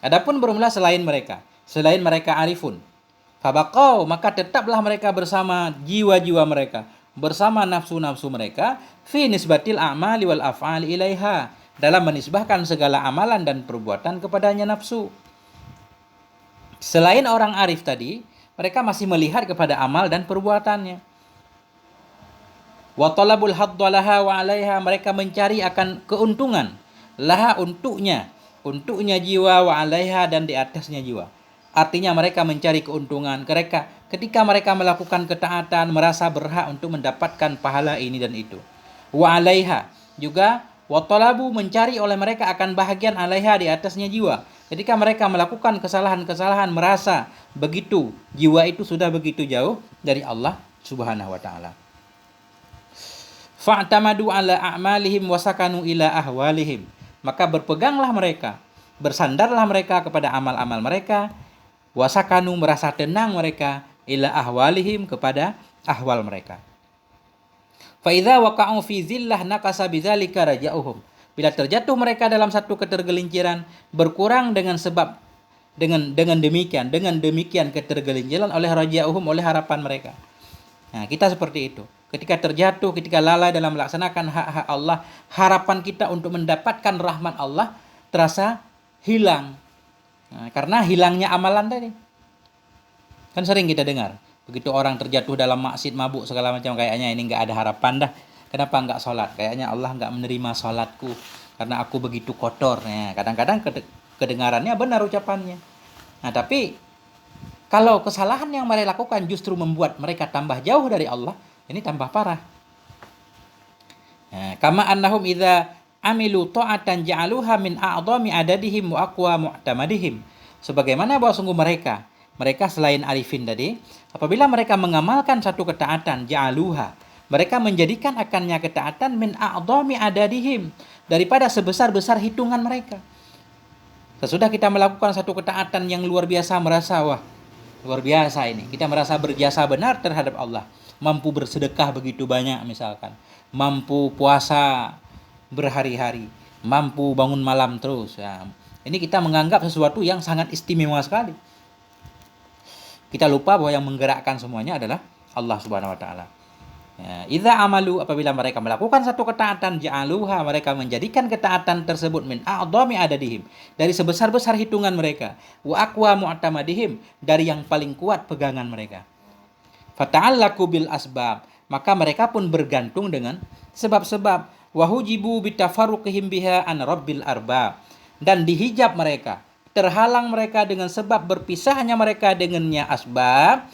Adapun bermula selain mereka arifun, fabaqaw, maka tetaplah mereka bersama jiwa-jiwa mereka, bersama nafsu-nafsu mereka, fi nisbatil a'mali wal af'ali ilaiha, dalam menisbahkan segala amalan dan perbuatan kepadanya nafsu. Selain orang arif tadi, mereka masih melihat kepada amal dan perbuatannya. Wa talabul haddalaha wa 'alaiha, mereka mencari akan keuntungan laha, untuknya jiwa, wa 'alaiha, dan di atasnya jiwa. Artinya mereka mencari keuntungan. Ketika mereka melakukan ketaatan, merasa berhak untuk mendapatkan pahala ini dan itu. Wa 'alaiha, juga wa talabu, mencari oleh mereka akan bahagian 'alaiha, di atasnya jiwa. Ketika mereka melakukan kesalahan-kesalahan, merasa begitu, jiwa itu sudah begitu jauh dari Allah Subhanahu wa ta'ala. Fa'tamadu ala a'malihim wasakanu ila ahwalihim, maka berpeganglah mereka, bersandarlah mereka kepada amal-amal mereka, wasakanu, merasa tenang mereka, ila ahwalihim, kepada ahwal mereka. Fa idza waqa'u fi zillah nakasa bidzalika raja'uhum, bila terjatuh mereka dalam satu ketergelinciran, berkurang dengan demikian ketergelinciran oleh raja'uhum, oleh harapan mereka. Nah, kita seperti itu. Ketika terjatuh, ketika lalai dalam melaksanakan hak-hak Allah, harapan kita untuk mendapatkan rahmat Allah terasa hilang. Nah, karena hilangnya amalan tadi. Kan sering kita dengar, begitu orang terjatuh dalam maksiat, mabuk segala macam, kayaknya ini nggak ada harapan dah. Kenapa nggak sholat? Kayaknya Allah nggak menerima sholatku karena aku begitu kotor. Nah, kadang-kadang kedengarannya benar ucapannya. Nah, tapi kalau kesalahan yang mereka lakukan justru membuat mereka tambah jauh dari Allah, ini tambah parah. Nah, kama annahum idza amilu ta'atan ja'aluha min a'dhami adadihim wa aqwa mu'tamadihim. Sebagaimana bahwa sungguh mereka selain arifin tadi, apabila mereka mengamalkan satu ketaatan, ja'aluha, mereka menjadikan akannya ketaatan min a'dhami adadihim, daripada sebesar-besar hitungan mereka. Sesudah kita melakukan satu ketaatan yang luar biasa, merasa wah, luar biasa ini. Kita merasa berjasa benar terhadap Allah. Mampu bersedekah begitu banyak misalkan. Mampu puasa berhari-hari. Mampu bangun malam terus. Ya. Ini kita menganggap sesuatu yang sangat istimewa sekali. Kita lupa bahwa yang menggerakkan semuanya adalah Allah Subhanahu wa ta'ala. Ya, idza amalu, apabila mereka melakukan satu ketaatan, ja'aluha, mereka menjadikan ketaatan tersebut min a'dhami adadihim, dari sebesar-besar hitungan mereka, wa aqwa mu'tamadihim, dari yang paling kuat pegangan mereka. Fata'allaku bil asbab, maka mereka pun bergantung dengan sebab-sebab, wa hujibu bitafarruqihim biha an rabbil arbab, dan dihijab mereka, terhalang mereka dengan sebab berpisahnya mereka dengannya asbab.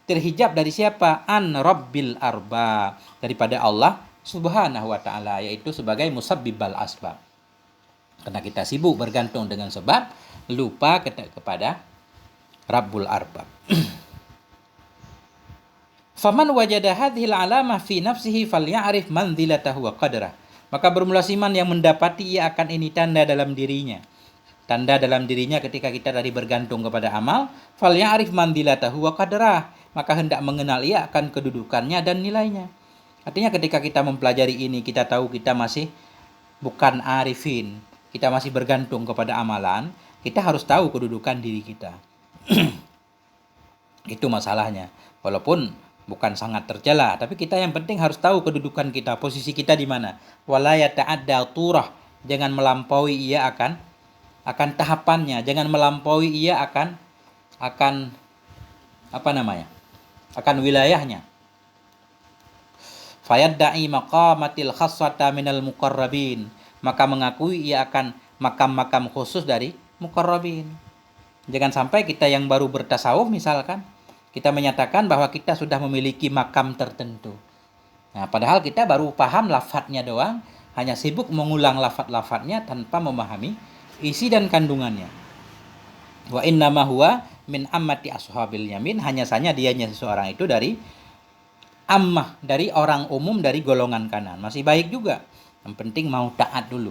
Terhijab dari siapa? An rabbil arba, daripada Allah Subhanahu wa ta'ala, yaitu sebagai musabbibal asbab. Karena kita sibuk bergantung dengan sebab, lupa kepada Rabbul arbab. Faman wajada hadhil alamah fi nafsihi falya'rif manzilatahu wa qadrah. Maka bermula siman yang mendapati ia akan ini tanda dalam dirinya. Tanda dalam dirinya ketika kita tadi bergantung kepada amal, falya'rif manzilatahu wa qadrah, maka hendak mengenal ia akan kedudukannya dan nilainya. Artinya ketika kita mempelajari ini, kita tahu kita masih bukan arifin, kita masih bergantung kepada amalan, kita harus tahu kedudukan diri kita. Itu masalahnya. Walaupun bukan sangat tercela, tapi kita yang penting harus tahu kedudukan kita, posisi kita di mana. Wala yata'adda turah, jangan melampaui ia akan tahapannya, jangan melampaui ia akan akan wilayahnya. Fayadda'i maqamatil khassata minal muqarrabin, maka mengakui ia akan makam-makam khusus dari muqarrabin. Jangan sampai kita yang baru bertasawuf misalkan, kita menyatakan bahwa kita sudah memiliki makam tertentu. Nah, padahal kita baru paham lafadznya doang, hanya sibuk mengulang lafadz-lafadznya tanpa memahami isi dan kandungannya. Wa innama huwa min ammati ashabil yamin, hanya saja dianya seseorang itu dari ammah, dari orang umum dari golongan kanan. Masih baik juga. Yang penting mau taat dulu.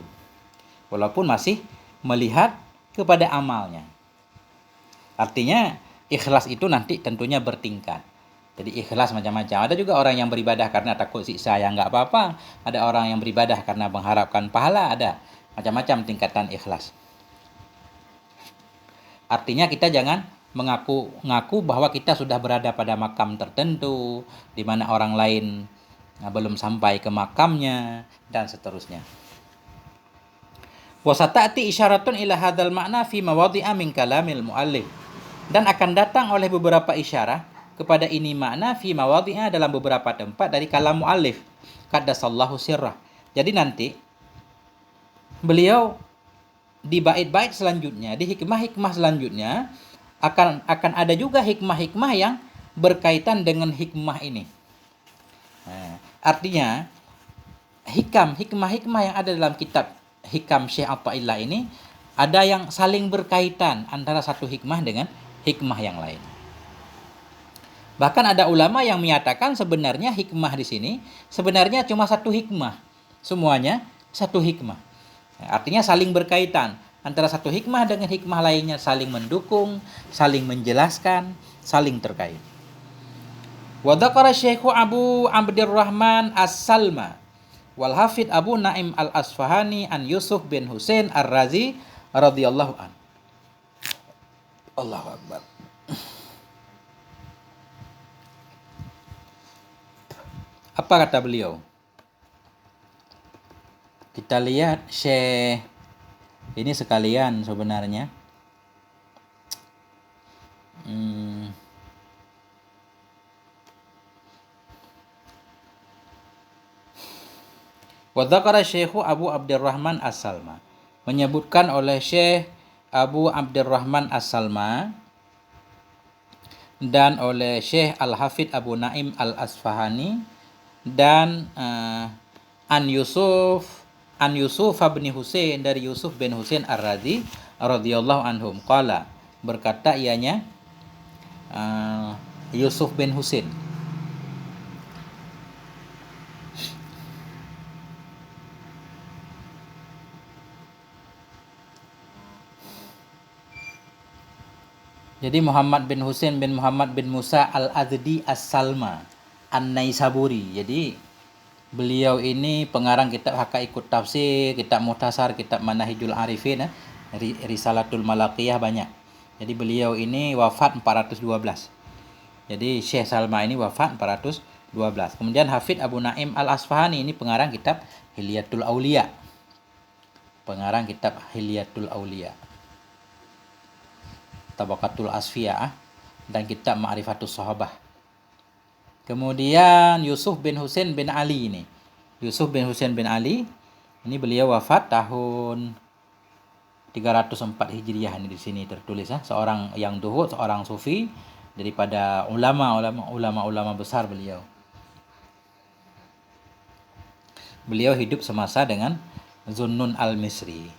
Walaupun masih melihat kepada amalnya. Artinya ikhlas itu nanti tentunya bertingkat. Jadi ikhlas macam-macam. Ada juga orang yang beribadah karena takut siksa, yang nggak apa-apa. Ada orang yang beribadah karena mengharapkan pahala, ada. Macam-macam tingkatan ikhlas. Artinya kita jangan mengaku bahwa kita sudah berada pada makam tertentu, di mana orang lain belum sampai ke makamnya, dan seterusnya. Wasata'ti isyaratun ila hadzal ma'na fi mawadhi'a min kalamil muallif. Dan akan datang oleh beberapa isyarat kepada ini makna fi mawadhi'a, dalam beberapa tempat dari kalam muallif. Qaddasallahu sirrah. Jadi nanti beliau di bait-bait selanjutnya, di hikmah-hikmah selanjutnya akan ada juga hikmah-hikmah yang berkaitan dengan hikmah ini. Nah, artinya hikmah-hikmah yang ada dalam kitab Hikam Syekh Athaillah ini ada yang saling berkaitan antara satu hikmah dengan hikmah yang lain. Bahkan ada ulama yang menyatakan sebenarnya hikmah di sini sebenarnya cuma satu hikmah. Semuanya satu hikmah. Artinya saling berkaitan. Antara satu hikmah dengan hikmah lainnya saling mendukung, saling menjelaskan, saling terkait. Wa dzakara Syekh Abu Abdurrahman As-Salma wal Hafidh Abu Naim Al-Asfahani an Yusuf bin Husain Ar-Razi radhiyallahu an. Allahu Akbar. Apa kata beliau? Kita lihat Syekh ini sekalian sebenarnya. Wa dzakara Syekh Abu Abdurrahman As-Salma, menyebutkan oleh Syekh Abu Abdurrahman As-Salma dan oleh Syekh Al-Hafidh Abu Naim Al-Asfahani dan an Yusuf bin Husain, dari Yusuf bin Husain Ar-Razi radhiyallahu anhum, qala, berkata ianya Yusuf bin Husain, jadi Muhammad bin Husain bin Muhammad bin Musa Al-Azdi As-Salma An-Naisaburi. Jadi beliau ini pengarang kitab Haqaiqut Tafsir, kitab Muhtasar, kitab Manahijul Arifin, Risalatul Malaqiyah, banyak. Jadi beliau ini wafat 412. Jadi Syekh Salma ini wafat 412. Kemudian Hafidh Abu Naim Al-Asfahani ini pengarang kitab Hilyatul Auliya. Pengarang kitab Hilyatul Auliya, Tabaqatul Asfiyah, dan kitab Ma'rifatus Sahabah. Kemudian Yusuf bin Husain bin Ali ini. Yusuf bin Husain bin Ali ini beliau wafat tahun 304 Hijriah, ini di sini tertulis seorang yang zuhud, seorang sufi, daripada ulama besar beliau. Beliau hidup semasa dengan Zunnun Al-Misri.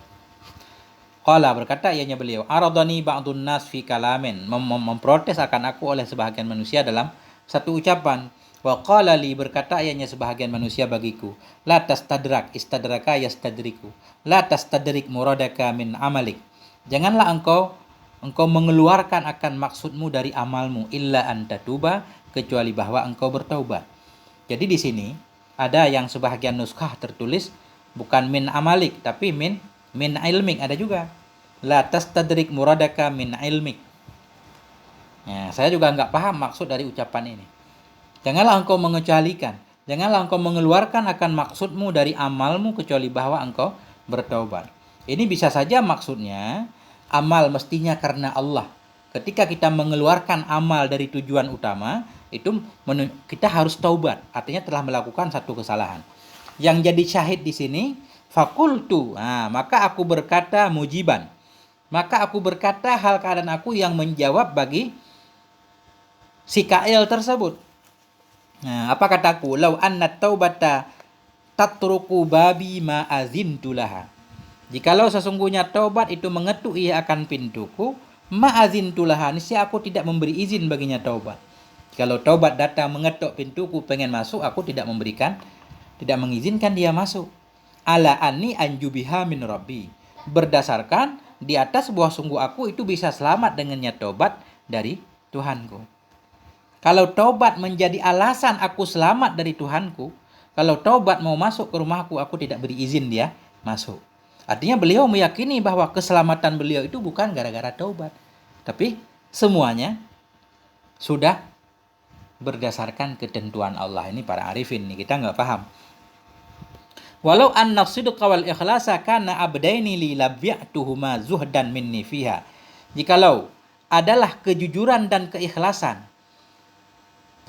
Qala, berkata ianya beliau, aradani ba'dun nas fi kalamin, memprotes akan aku oleh sebahagian manusia dalam satu ucapan. Wa qala li, berkata ianya sebahagian manusia bagiku, la tastadrak istadraka yastadriku, la tastadrik muradaka min amalik, janganlah engkau mengeluarkan akan maksudmu dari amalmu, illa anta tuba, kecuali bahwa engkau bertaubat. Jadi di sini ada yang sebahagian nuskah tertulis bukan min amalik tapi min ilmik, ada juga la tastadrik muradaka min ilmik. Ya, saya juga nggak paham maksud dari ucapan ini. Janganlah engkau mengecualikan, janganlah engkau mengeluarkan akan maksudmu dari amalmu kecuali bahwa engkau bertaubat. Ini bisa saja maksudnya amal mestinya karena Allah. Ketika kita mengeluarkan amal dari tujuan utama, itu kita harus taubat, artinya telah melakukan satu kesalahan. Yang jadi syahid di sini fakultu, maka aku berkata mujiban, maka aku berkata hal keadaan aku yang menjawab bagi si kail tersebut. Apa kataku? Lau anna taubata tatruku babi ma'azintu laha. Jikalau sesungguhnya taubat itu mengetuk ia akan pintuku, ma'azintulah, niscaya aku tidak memberi izin baginya taubat. Kalau taubat datang mengetuk pintuku pengen masuk, aku tidak mengizinkan dia masuk. Ala anni anjubiha min rabbi, berdasarkan di atas bahwa sungguh aku itu bisa selamat dengannya taubat dari Tuhanku. Kalau taubat menjadi alasan aku selamat dari Tuhanku, kalau taubat mau masuk ke rumahku, aku tidak beri izin dia masuk. Artinya beliau meyakini bahwa keselamatan beliau itu bukan gara-gara taubat, tapi semuanya sudah berdasarkan ketentuan Allah. Ini para arifin nih, kita nggak paham. Walau anna sidqa wal ikhlasa kana abdaini li labi'tuhuma zuhdan minni fiha. Jikalau adalah kejujuran dan keikhlasan,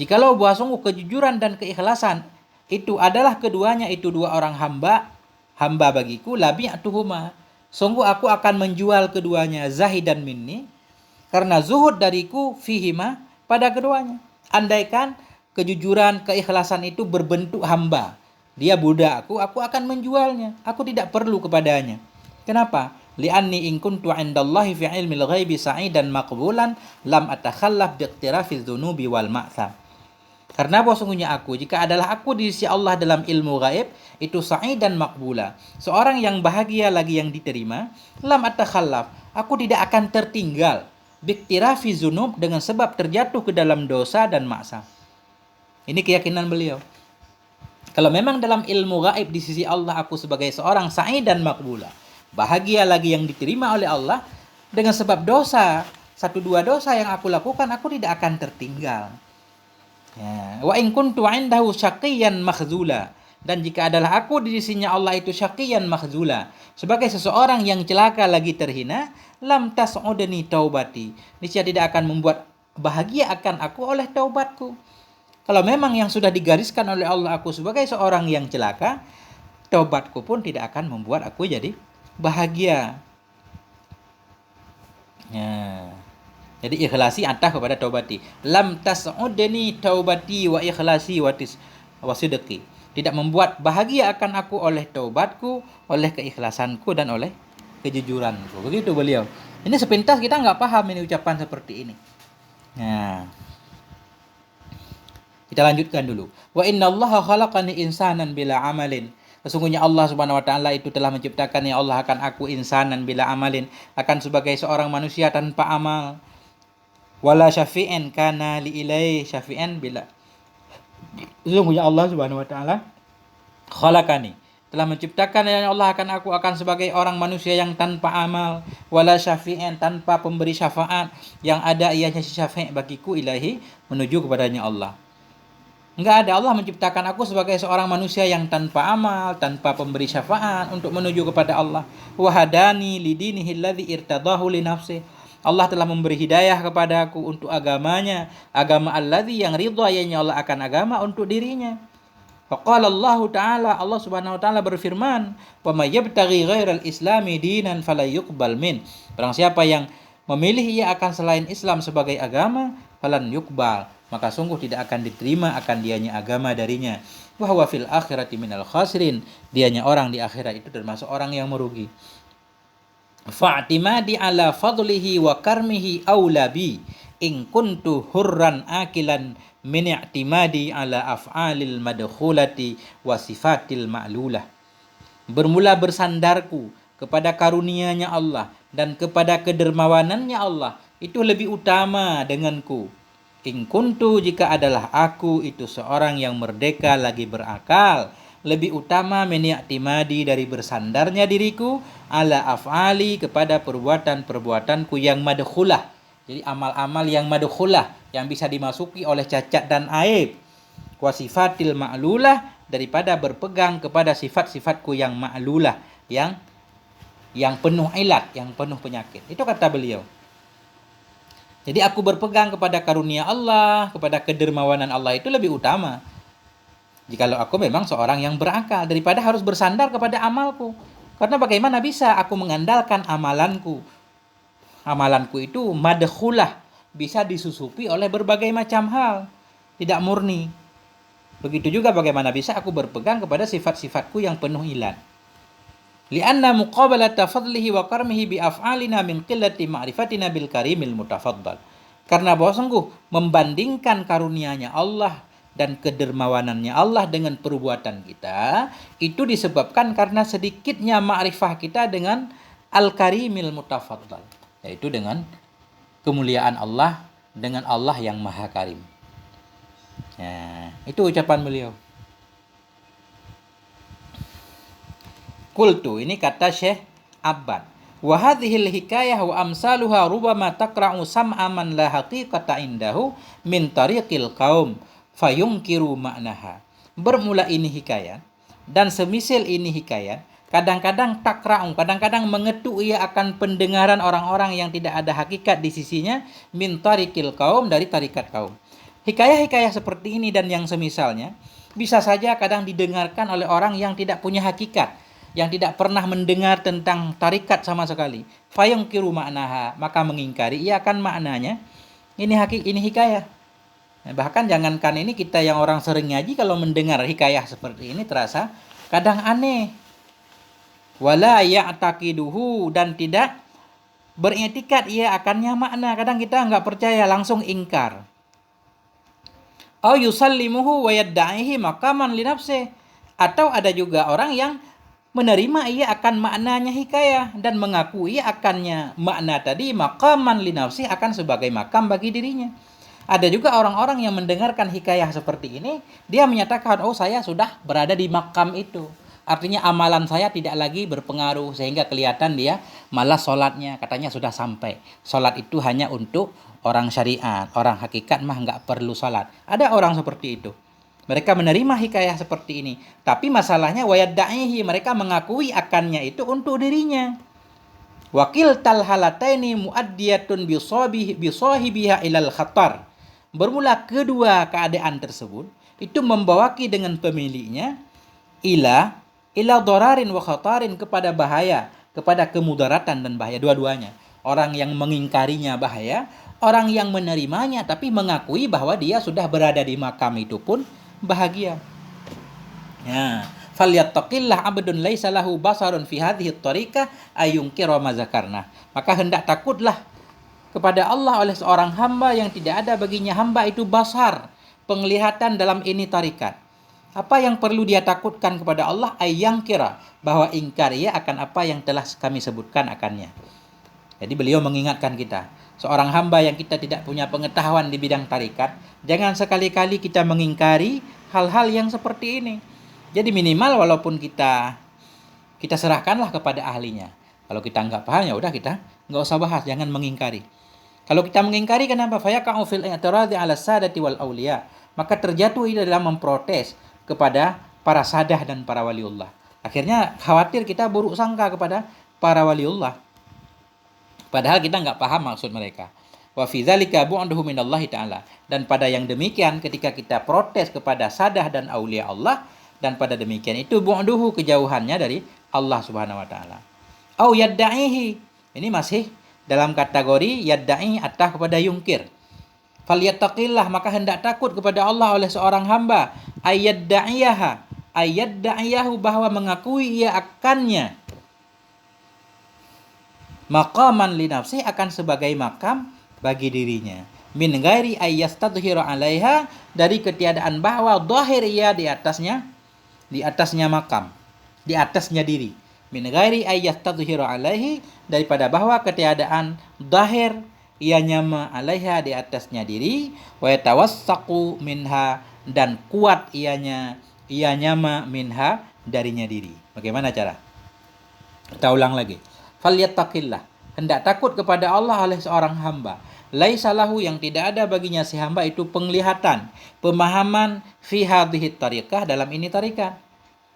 jikalau bahwa sungguh kejujuran dan keikhlasan itu adalah keduanya itu dua orang hamba bagiku, labi'tuhuma, sungguh aku akan menjual keduanya, zahidan minni, karena zuhud dariku, fihima, pada keduanya. Andaikan kejujuran, keikhlasan itu berbentuk hamba, dia budakku, aku akan menjualnya, aku tidak perlu kepadanya. Kenapa? Li'anni in kuntu 'indallahi fi 'ilmil ghaibi sa'idan maqbulan lam atakhallaf biiqtirafiz dzunubi wal ma'tham. Karena bahwa sungguhnya aku, jika adalah aku di sisi Allah dalam ilmu gaib, itu sa'idan maqbula, seorang yang bahagia lagi yang diterima, lam atakhallaf, aku tidak akan tertinggal, biiqtirafi dzunub, dengan sebab terjatuh ke dalam dosa dan maksiat. Ini keyakinan beliau. Kalau memang dalam ilmu gaib di sisi Allah aku sebagai seorang sa'idan maqbula, bahagia lagi yang diterima oleh Allah, dengan sebab dosa, satu dua dosa yang aku lakukan, aku tidak akan tertinggal. Ya. Wa in kuntu 'indahu syaqiyyan makhzula, dan jika adalah aku di sisinya Allah itu syaqiyyan makhzula, sebagai seseorang yang celaka lagi terhina, lam tas'udni taubati, niscaya tidak akan membuat bahagia akan aku oleh taubatku. Kalau memang yang sudah digariskan oleh Allah aku sebagai seorang yang celaka, taubatku pun tidak akan membuat aku jadi bahagia. Ya. Jadi ikhlasi antah kepada taubati. Lam tas'udni taubati wa ikhlasi wa sidqi. Tidak membuat bahagia akan aku oleh taubatku, oleh keikhlasanku, dan oleh kejujuranku. Begitu beliau. Ini sepintas kita nggak paham ini ucapan seperti ini. Nah, kita lanjutkan dulu. Wa innallaha khalaqani insanan bila amalin. Sesungguhnya Allah Subhanahu wa taala itu telah menciptakan ya Allah akan aku insanan bila amalin, akan sebagai seorang manusia tanpa amal. Wala syafi'an kana li ilai syafi'an bila. Sesungguhnya Allah Subhanahu wa taala khalaqani, telah menciptakan ya Allah akan aku akan sebagai orang manusia yang tanpa amal, wala syafi'an, tanpa pemberi syafaat, yang ada ianya syafi' bagiku ilahi, menuju kepadanya Allah. Enggak ada, Allah menciptakan aku sebagai seorang manusia yang tanpa amal, tanpa pemberi syafaat untuk menuju kepada Allah. Wahadani lidinihi alladzi irtadahu li nafsi. Allah telah memberi hidayah kepadaku untuk agamanya, agama alladzi yang ridhanya Allah akan agama untuk dirinya. Faqala Allah Ta'ala, Allah Subhanahu wa taala berfirman, "Wa may yabtaghi ghairal islami dinan fala yuqbal min." Barang siapa yang memilih ia akan selain Islam sebagai agama, falan yuqbal, maka sungguh tidak akan diterima akan dianya agama darinya. Wa huwa fil akhirati minal khasirin, dianya orang di akhirat itu termasuk orang yang merugi. Fa'timadi ala fadlihi wa karmihi aula bi in kuntu hurran akilan min i'timadi ala af'alil madkhulati wa sifatil ma'lulah. Bermula bersandarku kepada karunia-Nya Allah dan kepada kedermawanannya Allah itu lebih utama denganku. In kuntu, jika adalah aku itu seorang yang merdeka lagi berakal, lebih utama meni'timadi dari bersandarnya diriku ala af'ali, kepada perbuatan-perbuatanku yang madkhulah. Jadi amal-amal yang madkhulah, yang bisa dimasuki oleh cacat dan aib. Wasifatil ma'lulah, daripada berpegang kepada sifat-sifatku yang ma'lulah, yang penuh ilat, yang penuh penyakit. Itu kata beliau. Jadi aku berpegang kepada karunia Allah, kepada kedermawanan Allah itu lebih utama. Jikalau aku memang seorang yang berakal, daripada harus bersandar kepada amalku. Karena bagaimana bisa aku mengandalkan amalanku? Amalanku itu madkhulah, bisa disusupi oleh berbagai macam hal, tidak murni. Begitu juga bagaimana bisa aku berpegang kepada sifat-sifatku yang penuh ilat. Lianna muqabalata fadlihi wa karmihi bi af'alina min qillati ma'rifatina bil karimil mutafaddal. Karena bahwa sungguh membandingkan karunia-Nya Allah dan kedermawanannya Allah dengan perbuatan kita, itu disebabkan karena sedikitnya ma'rifah kita dengan al-karimil mutafaddal, yaitu dengan kemuliaan Allah, dengan Allah yang maha karim. Nah, itu ucapan beliau. Qultu, ini kata Syekh Abbad. Wa hadhil hikayah wa amsaluha rubama taqra'u sam'a man la haqiqata indahu min tariqil qaum fayunkiru ma'naha. Bermula ini hikayat dan semisal ini hikayat, kadang-kadang takra'u, kadang-kadang mengetuk ia akan pendengaran orang-orang yang tidak ada hakikat di sisinya, min tariqil qaum, dari tarikat kaum. Hikayah-hikayah seperti ini dan yang semisalnya bisa saja kadang didengarkan oleh orang yang tidak punya hakikat, yang tidak pernah mendengar tentang tarikat sama sekali. Fayungkiru maknaha, maka mengingkari ia akan maknanya. Ini hikayah. Nah, bahkan jangankan ini, kita yang orang sering ngaji kalau mendengar hikayah seperti ini terasa kadang aneh. Wala ya'taqiduhu, dan tidak beriktikad ia akannya makna. Kadang kita enggak percaya, langsung ingkar. Au yusallimuhu wa yadda'ihi maqaman li nafsihi. Atau ada juga orang yang menerima ia akan maknanya hikayah dan mengakui akannya makna tadi maqaman li nafsi, akan sebagai makam bagi dirinya. Ada juga orang-orang yang mendengarkan hikayah seperti ini, dia menyatakan, oh saya sudah berada di makam itu. Artinya amalan saya tidak lagi berpengaruh, sehingga kelihatan dia malas sholatnya, katanya sudah sampai. Sholat itu hanya untuk orang syariat, orang hakikat mah nggak perlu sholat. Ada orang seperti itu. Mereka menerima hikayah seperti ini. Tapi masalahnya wayadda'ihi, mereka mengakui akannya itu untuk dirinya. Wakil talhalataini muaddiyatun bisahibiha ilal khatar. Bermula kedua keadaan tersebut itu membawaki dengan pemiliknya ila dararin wa khatarin, kepada bahaya, kepada kemudaratan dan bahaya, dua-duanya. Orang yang mengingkarinya bahaya, orang yang menerimanya tapi mengakui bahwa dia sudah berada di makam itu pun bahagia. Ya, falyattaqillah abdun laisa lahu basarun fi hadhihi at-tariqah ayunkira ma zakarna. Maka hendak takutlah kepada Allah oleh seorang hamba yang tidak ada baginya hamba itu basar, penglihatan dalam ini tarikat. Apa yang perlu dia takutkan kepada Allah? Ayangkira, bahwa ingkar ia akan apa yang telah kami sebutkan akannya. Jadi beliau mengingatkan kita, seorang hamba yang kita tidak punya pengetahuan di bidang tarikat, jangan sekali-kali kita mengingkari hal-hal yang seperti ini. Jadi minimal walaupun kita serahkanlah kepada ahlinya. Kalau kita nggak paham, ya udah kita nggak usah bahas, jangan mengingkari. Kalau kita mengingkari, kenapa? Fayaqa'u fil i'tiradi 'ala sadati wal auliya. Maka terjatuh dalam memprotes kepada para sadah dan para waliullah. Akhirnya khawatir kita buruk sangka kepada para waliullah, padahal kita nggak paham maksud mereka. Wa fi dzalika bu'duhu minallahi ta'ala. Dan pada yang demikian, ketika kita protes kepada sadah dan aulia Allah, dan pada demikian itu bu'duhu, kejauhannya dari Allah Subhanahu wa taala. Au yadda'ihi, ini masih dalam kategori yadda'i, atah kepada yungkir. Falyattaqillah, maka hendak takut kepada Allah oleh seorang hamba, ayyadda'iyahu, bahwa mengakui ia akannya maqaman li nafsi, akan sebagai makam bagi dirinya, min ghairi ayyastadhiru 'alaiha, dari ketiadaan bahwa zahir ia di atasnya makam, di atasnya diri. Min ghairi ayyastadhiru 'alaihi, daripada bahwa ketiadaan zahir ia nyama 'alaiha, di atasnya diri, wa yatawassaqu minha, dan kuat ia nyama minha, darinya diri. Bagaimana cara? Kita ulang lagi. Falyattaqillah, hendak takut kepada Allah oleh seorang hamba, laisa lahu, yang tidak ada baginya si hamba itu penglihatan, pemahaman, fi hadhihi tariqah, dalam ini tarikat.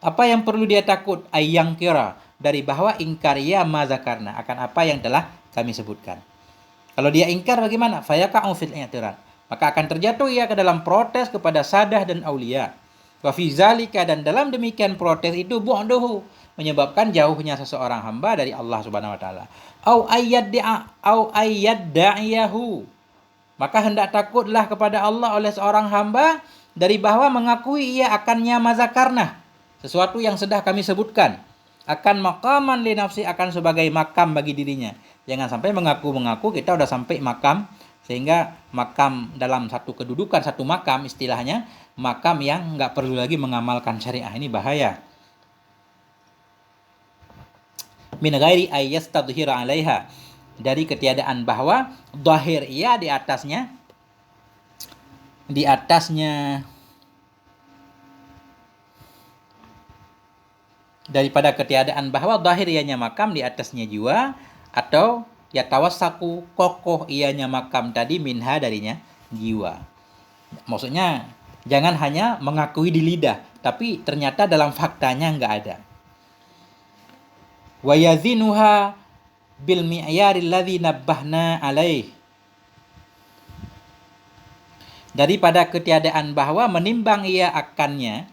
Apa yang perlu dia takut? Ayyangkira, dari bahwa ingkar ia mazakarna, akan apa yang telah kami sebutkan. Kalau dia ingkar bagaimana? Fayaqa'u fil i'tirad, maka akan terjatuh ia ke dalam protes kepada sadah dan aulia. Wa fi zalika, dan dalam demikian protes itu bu'duhu, menyebabkan jauhnya seseorang hamba dari Allah Subhanahu wa taala. Au ayyadda'iyahu, maka hendak takutlah kepada Allah oleh seorang hamba dari bahwa mengakui ia akannya mazakarna, sesuatu yang sudah kami sebutkan. akan maqaman li nafsi, akan sebagai makam bagi dirinya. Jangan sampai mengaku-mengaku kita udah sampai makam, sehingga makam dalam satu kedudukan, satu makam istilahnya, makam yang nggak perlu lagi mengamalkan syariah. Ini bahaya. Min ghairi ayyastadhira 'alaiha, dari ketiadaan bahwa zahir ia di atasnya daripada ketiadaan bahwa zahir ianya makam di atasnya jiwa, atau ya tawassaku, kokoh ianya makam tadi minha, darinya jiwa. Maksudnya jangan hanya mengakui di lidah, tapi ternyata dalam faktanya nggak ada. Wa yazinuha bil mi'yaril ladzi nabbahna alaih, daripada ketiadaan bahwa menimbang ia akannya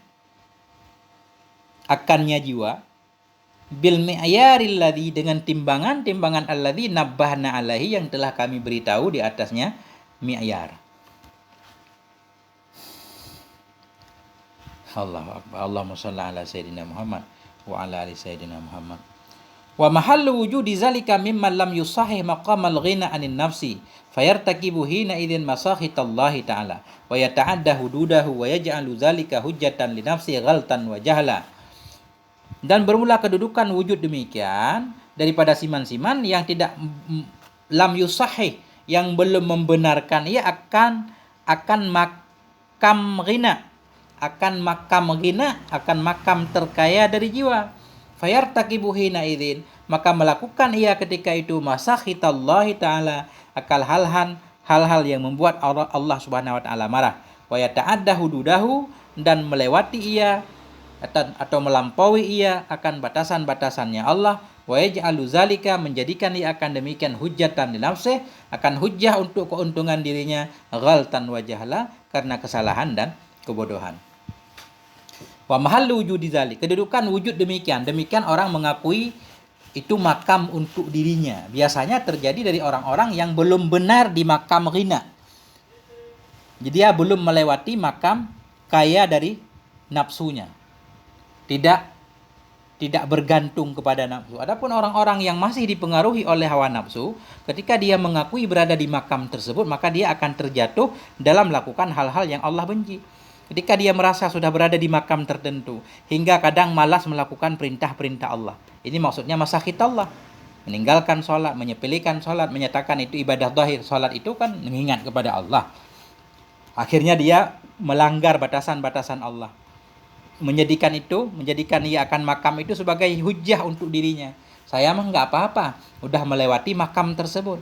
jiwa, bil mi'yaril ladzi, dengan timbangan alladzi nabbahna alaihi, yang telah kami beritahu di atasnya mi'yar. Allahu akbar. Allahumma shalli ala sayyidina Muhammad wa ala ali sayyidina Muhammad. Wa mahallu wujudi zalika mimman lam yusahih maqamal ghina anin nafsi fayartakibu hina idzin masakhitallahi ta'ala wa yata'adda hududahu wa yaj'alu zalika hujjatan li nafsi ghaltan wa jahla. Dan bermula kedudukan wujud demikian daripada siman-siman yang tidak lam yusahih, yang belum membenarkan ia akan makam ghina, akan makam terkaya dari jiwa. Fayartakibu hina idzin, maka melakukan ia ketika itu masakhitallahi ta'ala, akal hal-hal yang membuat Allah Subhanahu wa taala marah. Wa yata'adda hududahu, dan melewati ia atau melampaui ia akan batasan-batasannya Allah. Wa yaj'alu zalika, menjadikan ia akan demikian hujjatan li nafsih, akan hujjah untuk keuntungan dirinya, ghaltan wa jahla, karena kesalahan dan kebodohan. Wa mahallu wujudi zalik, kedudukan wujud demikian orang mengakui itu makam untuk dirinya, biasanya terjadi dari orang-orang yang belum benar di makam ghina. Jadi dia belum melewati makam kaya dari nafsunya, tidak bergantung kepada nafsu. Adapun orang-orang yang masih dipengaruhi oleh hawa nafsu, ketika dia mengakui berada di makam tersebut, maka dia akan terjatuh dalam melakukan hal-hal yang Allah benci. Ketika dia merasa sudah berada di makam tertentu, hingga kadang malas melakukan perintah-perintah Allah. Ini maksudnya masakhitallah. Meninggalkan sholat, menyepelekan sholat, menyatakan itu ibadah zahir. Sholat itu kan mengingat kepada Allah. Akhirnya dia melanggar batasan-batasan Allah. Menjadikan ia akan makam itu sebagai hujjah untuk dirinya. Saya mah nggak apa-apa, udah melewati makam tersebut.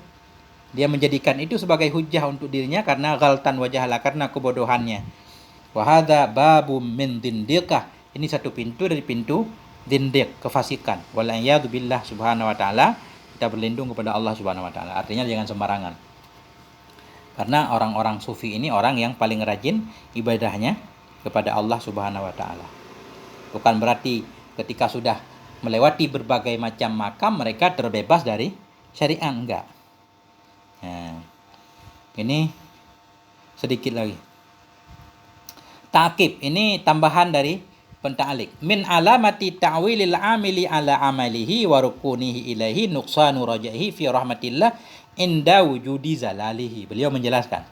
Dia menjadikan itu sebagai hujjah untuk dirinya karena ghaltan wa jahla, karena kebodohannya. Wa hadza babum min dindiqah, ini satu pintu dari pintu dindiq, kefasikan. Wal a'yadu billah subhanahu wa ta'ala, kita berlindung kepada Allah subhanahu wa ta'ala. Artinya jangan sembarangan. Karena orang-orang sufi ini orang yang paling rajin ibadahnya kepada Allah subhanahu wa ta'ala. Bukan berarti ketika sudah melewati berbagai macam makam mereka terbebas dari syariat, enggak. Nah, ini sedikit lagi. Ta'qib, ini tambahan dari penta'liq. Min alamati ta'wilil amili ala amalihi wa rukunihi ilaihi nuqsanu rajaihi fi rahmatillah inda wujudi zalalihi. Beliau menjelaskan,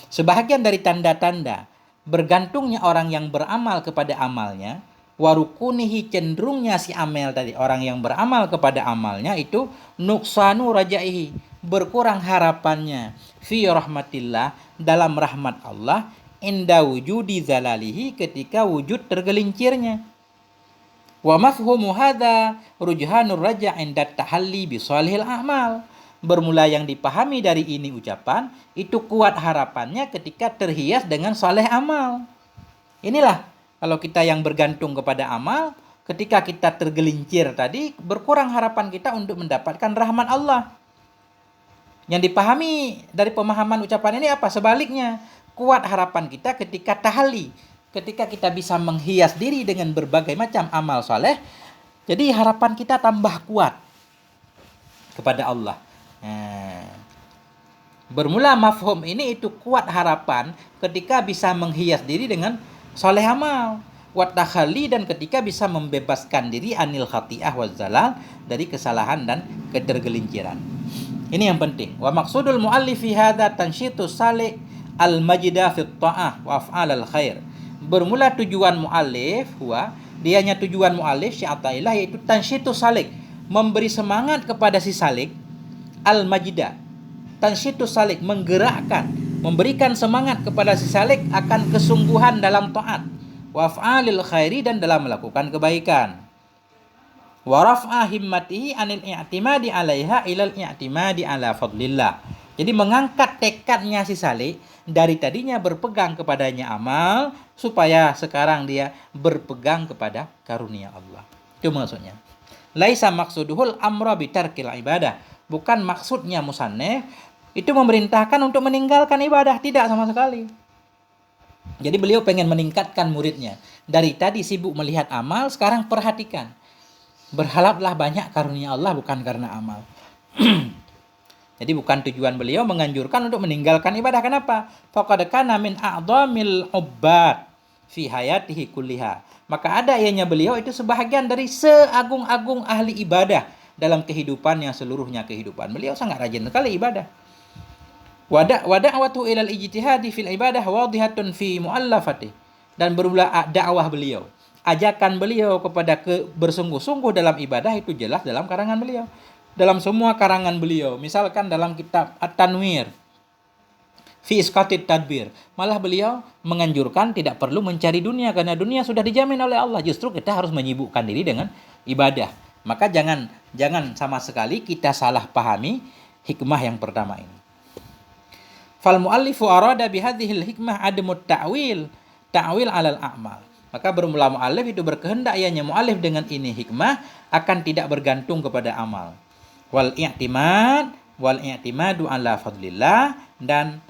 sebahagian dari tanda-tanda bergantungnya orang yang beramal kepada amalnya, wa rukunihi, cenderungnya si amal tadi, orang yang beramal kepada amalnya itu, nuqsanu rajaihi, berkurang harapannya, fi rahmatillah, dalam rahmat Allah, inda wujudi zalalihi, ketika wujud tergelincirnya. Wa mafhumu hadza rujhanur raja' inda tahalli bi shalihil a'mal. Bermula yang dipahami dari ini ucapan, itu kuat harapannya ketika terhias dengan saleh amal. Inilah kalau kita yang bergantung kepada amal, ketika kita tergelincir tadi, berkurang harapan kita untuk mendapatkan rahmat Allah. Yang dipahami dari pemahaman ucapan ini apa? Sebaliknya, kuat harapan kita ketika tahalli, ketika kita bisa menghias diri dengan berbagai macam amal saleh, jadi harapan kita tambah kuat kepada Allah. Bermula mafhum ini itu kuat harapan ketika bisa menghias diri dengan saleh amal. wa takhalli, dan ketika bisa membebaskan diri anil khati'ah wa zalal, dari kesalahan dan ketergelinciran. Ini yang penting. Wa maksudul muallif fi hadza tansyitu salih al-majda fi ta'ah wa af'al al-khair. Bermula tujuan muallif dianya tujuan muallif Syekh Athaillah yaitu tansyitu salik, memberi semangat kepada si salik, al-majda. Tansyitu salik, menggerakkan, memberikan semangat kepada si salik akan kesungguhan dalam taat, wa af'alil khairi, dan dalam melakukan kebaikan. Wa raf'a himmatihi anil i'timadi 'alaiha ilal i'timadi 'ala fadlillah. Jadi mengangkat tekadnya si salik dari tadinya berpegang kepadanya amal, supaya sekarang dia berpegang kepada karunia Allah. Itu maksudnya. Laisa maqsuduhul amra bitarkil ibadah. Bukan maksudnya musannif itu memerintahkan untuk meninggalkan ibadah, tidak sama sekali. Jadi beliau pengen meningkatkan muridnya. Dari tadi sibuk melihat amal, sekarang perhatikan. Berharaplah banyak karunia Allah, bukan karena amal. Jadi bukan tujuan beliau menganjurkan untuk meninggalkan ibadah. Kenapa? Faqad kana min a'dhamil ubbad fi hayatihi kulliha. Maka ada ianya beliau itu sebahagian dari seagung-agung ahli ibadah dalam kehidupannya, seluruhnya kehidupan. Beliau sangat rajin sekali ibadah. Wa da'watu ilal ijtihadi fil ibadah wadihatun fi muallafati. Dan bermula dakwah beliau, ajakan beliau kepada bersungguh-sungguh dalam ibadah itu jelas dalam karangan beliau. Dalam semua karangan beliau, misalkan dalam kitab At-Tanwir fi isqatid tadbir, malah beliau menganjurkan tidak perlu mencari dunia karena dunia sudah dijamin oleh Allah. Justru kita harus menyibukkan diri dengan ibadah. Maka jangan sama sekali kita salah pahami hikmah yang pertama ini. Fal muallifu arada bihadhil hikmah adamut ta'wil alal a'mal. Maka bermula mu'alif itu berkehendak ianya mu'alif dengan ini hikmah akan tidak bergantung kepada amal. Wal i'timadu ala fadlillah, dan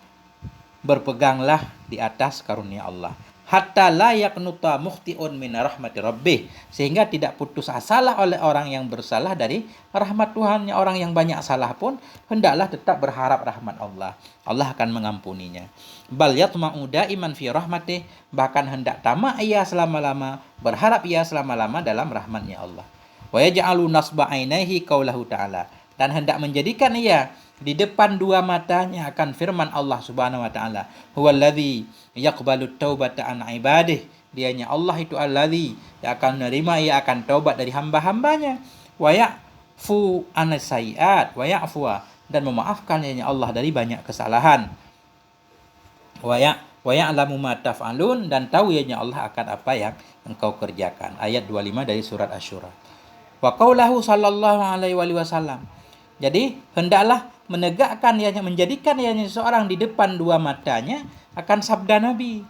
berpeganglah di atas karunia Allah. Hatta la yaqnuta mukhti'un min rahmati rabbih, sehingga tidak putus asalah oleh orang yang bersalah dari rahmat Tuhannya. Orang yang banyak salah pun hendaklah tetap berharap rahmat Allah. Allah akan mengampuninya. Bal yatma'u da'iman fi rahmatih, bahkan hendak tamak ia selama-lama, berharap ia selama-lama dalam rahmatnya Allah. Wa yaj'alu nasba 'ainaihi qaulahu ta'ala, dan hendak menjadikan ia di depan dua matanya akan firman Allah Subhanahu wa taala, huwallazi yaqbalu taubata an ibadih, dianya Allah itu allazi yang akan menerima, ia akan taubat dari hamba-hambanya, wa ya'fu an sayiat wa ya'fuwa, dan memaafkan dianya Allah dari banyak kesalahan, wa ya'lamu ma taf'alun, dan tahu dianya Allah akan apa yang engkau kerjakan. Ayat 25 dari surat Asy-Syura. Wa qaulahu sallallahu alaihi wasallam, jadi hendaklah menegakkan ianya, menjadikan ianya seseorang di depan dua matanya akan sabda Nabi,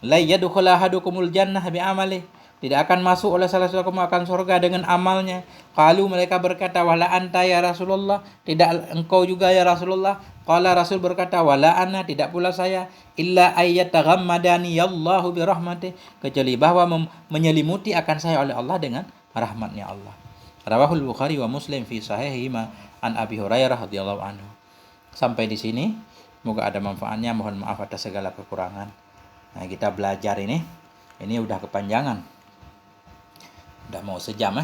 la yadkhulu ahadukumul jannah bi amalih, tidak akan masuk oleh salah seorang akan surga dengan amalnya. Qalu, mereka berkata, wala anta ya Rasulullah, tidak engkau juga ya Rasulullah. Qala, Rasul berkata, wala ana, tidak pula saya, illa ayyataghammadani Allahu bi rahmatih, kecuali bahwa menyelimuti akan saya oleh Allah dengan rahmatnya Allah. Rawahul Bukhari wa Muslim fi sahihihima an Abi Hurairah radhiyallahu anhu. Sampai di sini, semoga ada manfaatnya. Mohon maaf atas segala kekurangan. Nah, kita belajar ini udah kepanjangan. Udah mau sejam .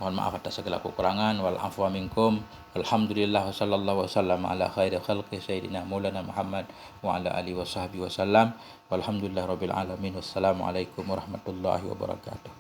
Mohon maaf atas segala kekurangan. Wal afwa minkum. Alhamdulillah sallallahu wasallam ala khairi khalqi sayyidina Maulana Muhammad wa ala alihi wa sahbihi wasallam. Walhamdulillah rabbil alamin. Wassalamualaikum warahmatullahi wabarakatuh.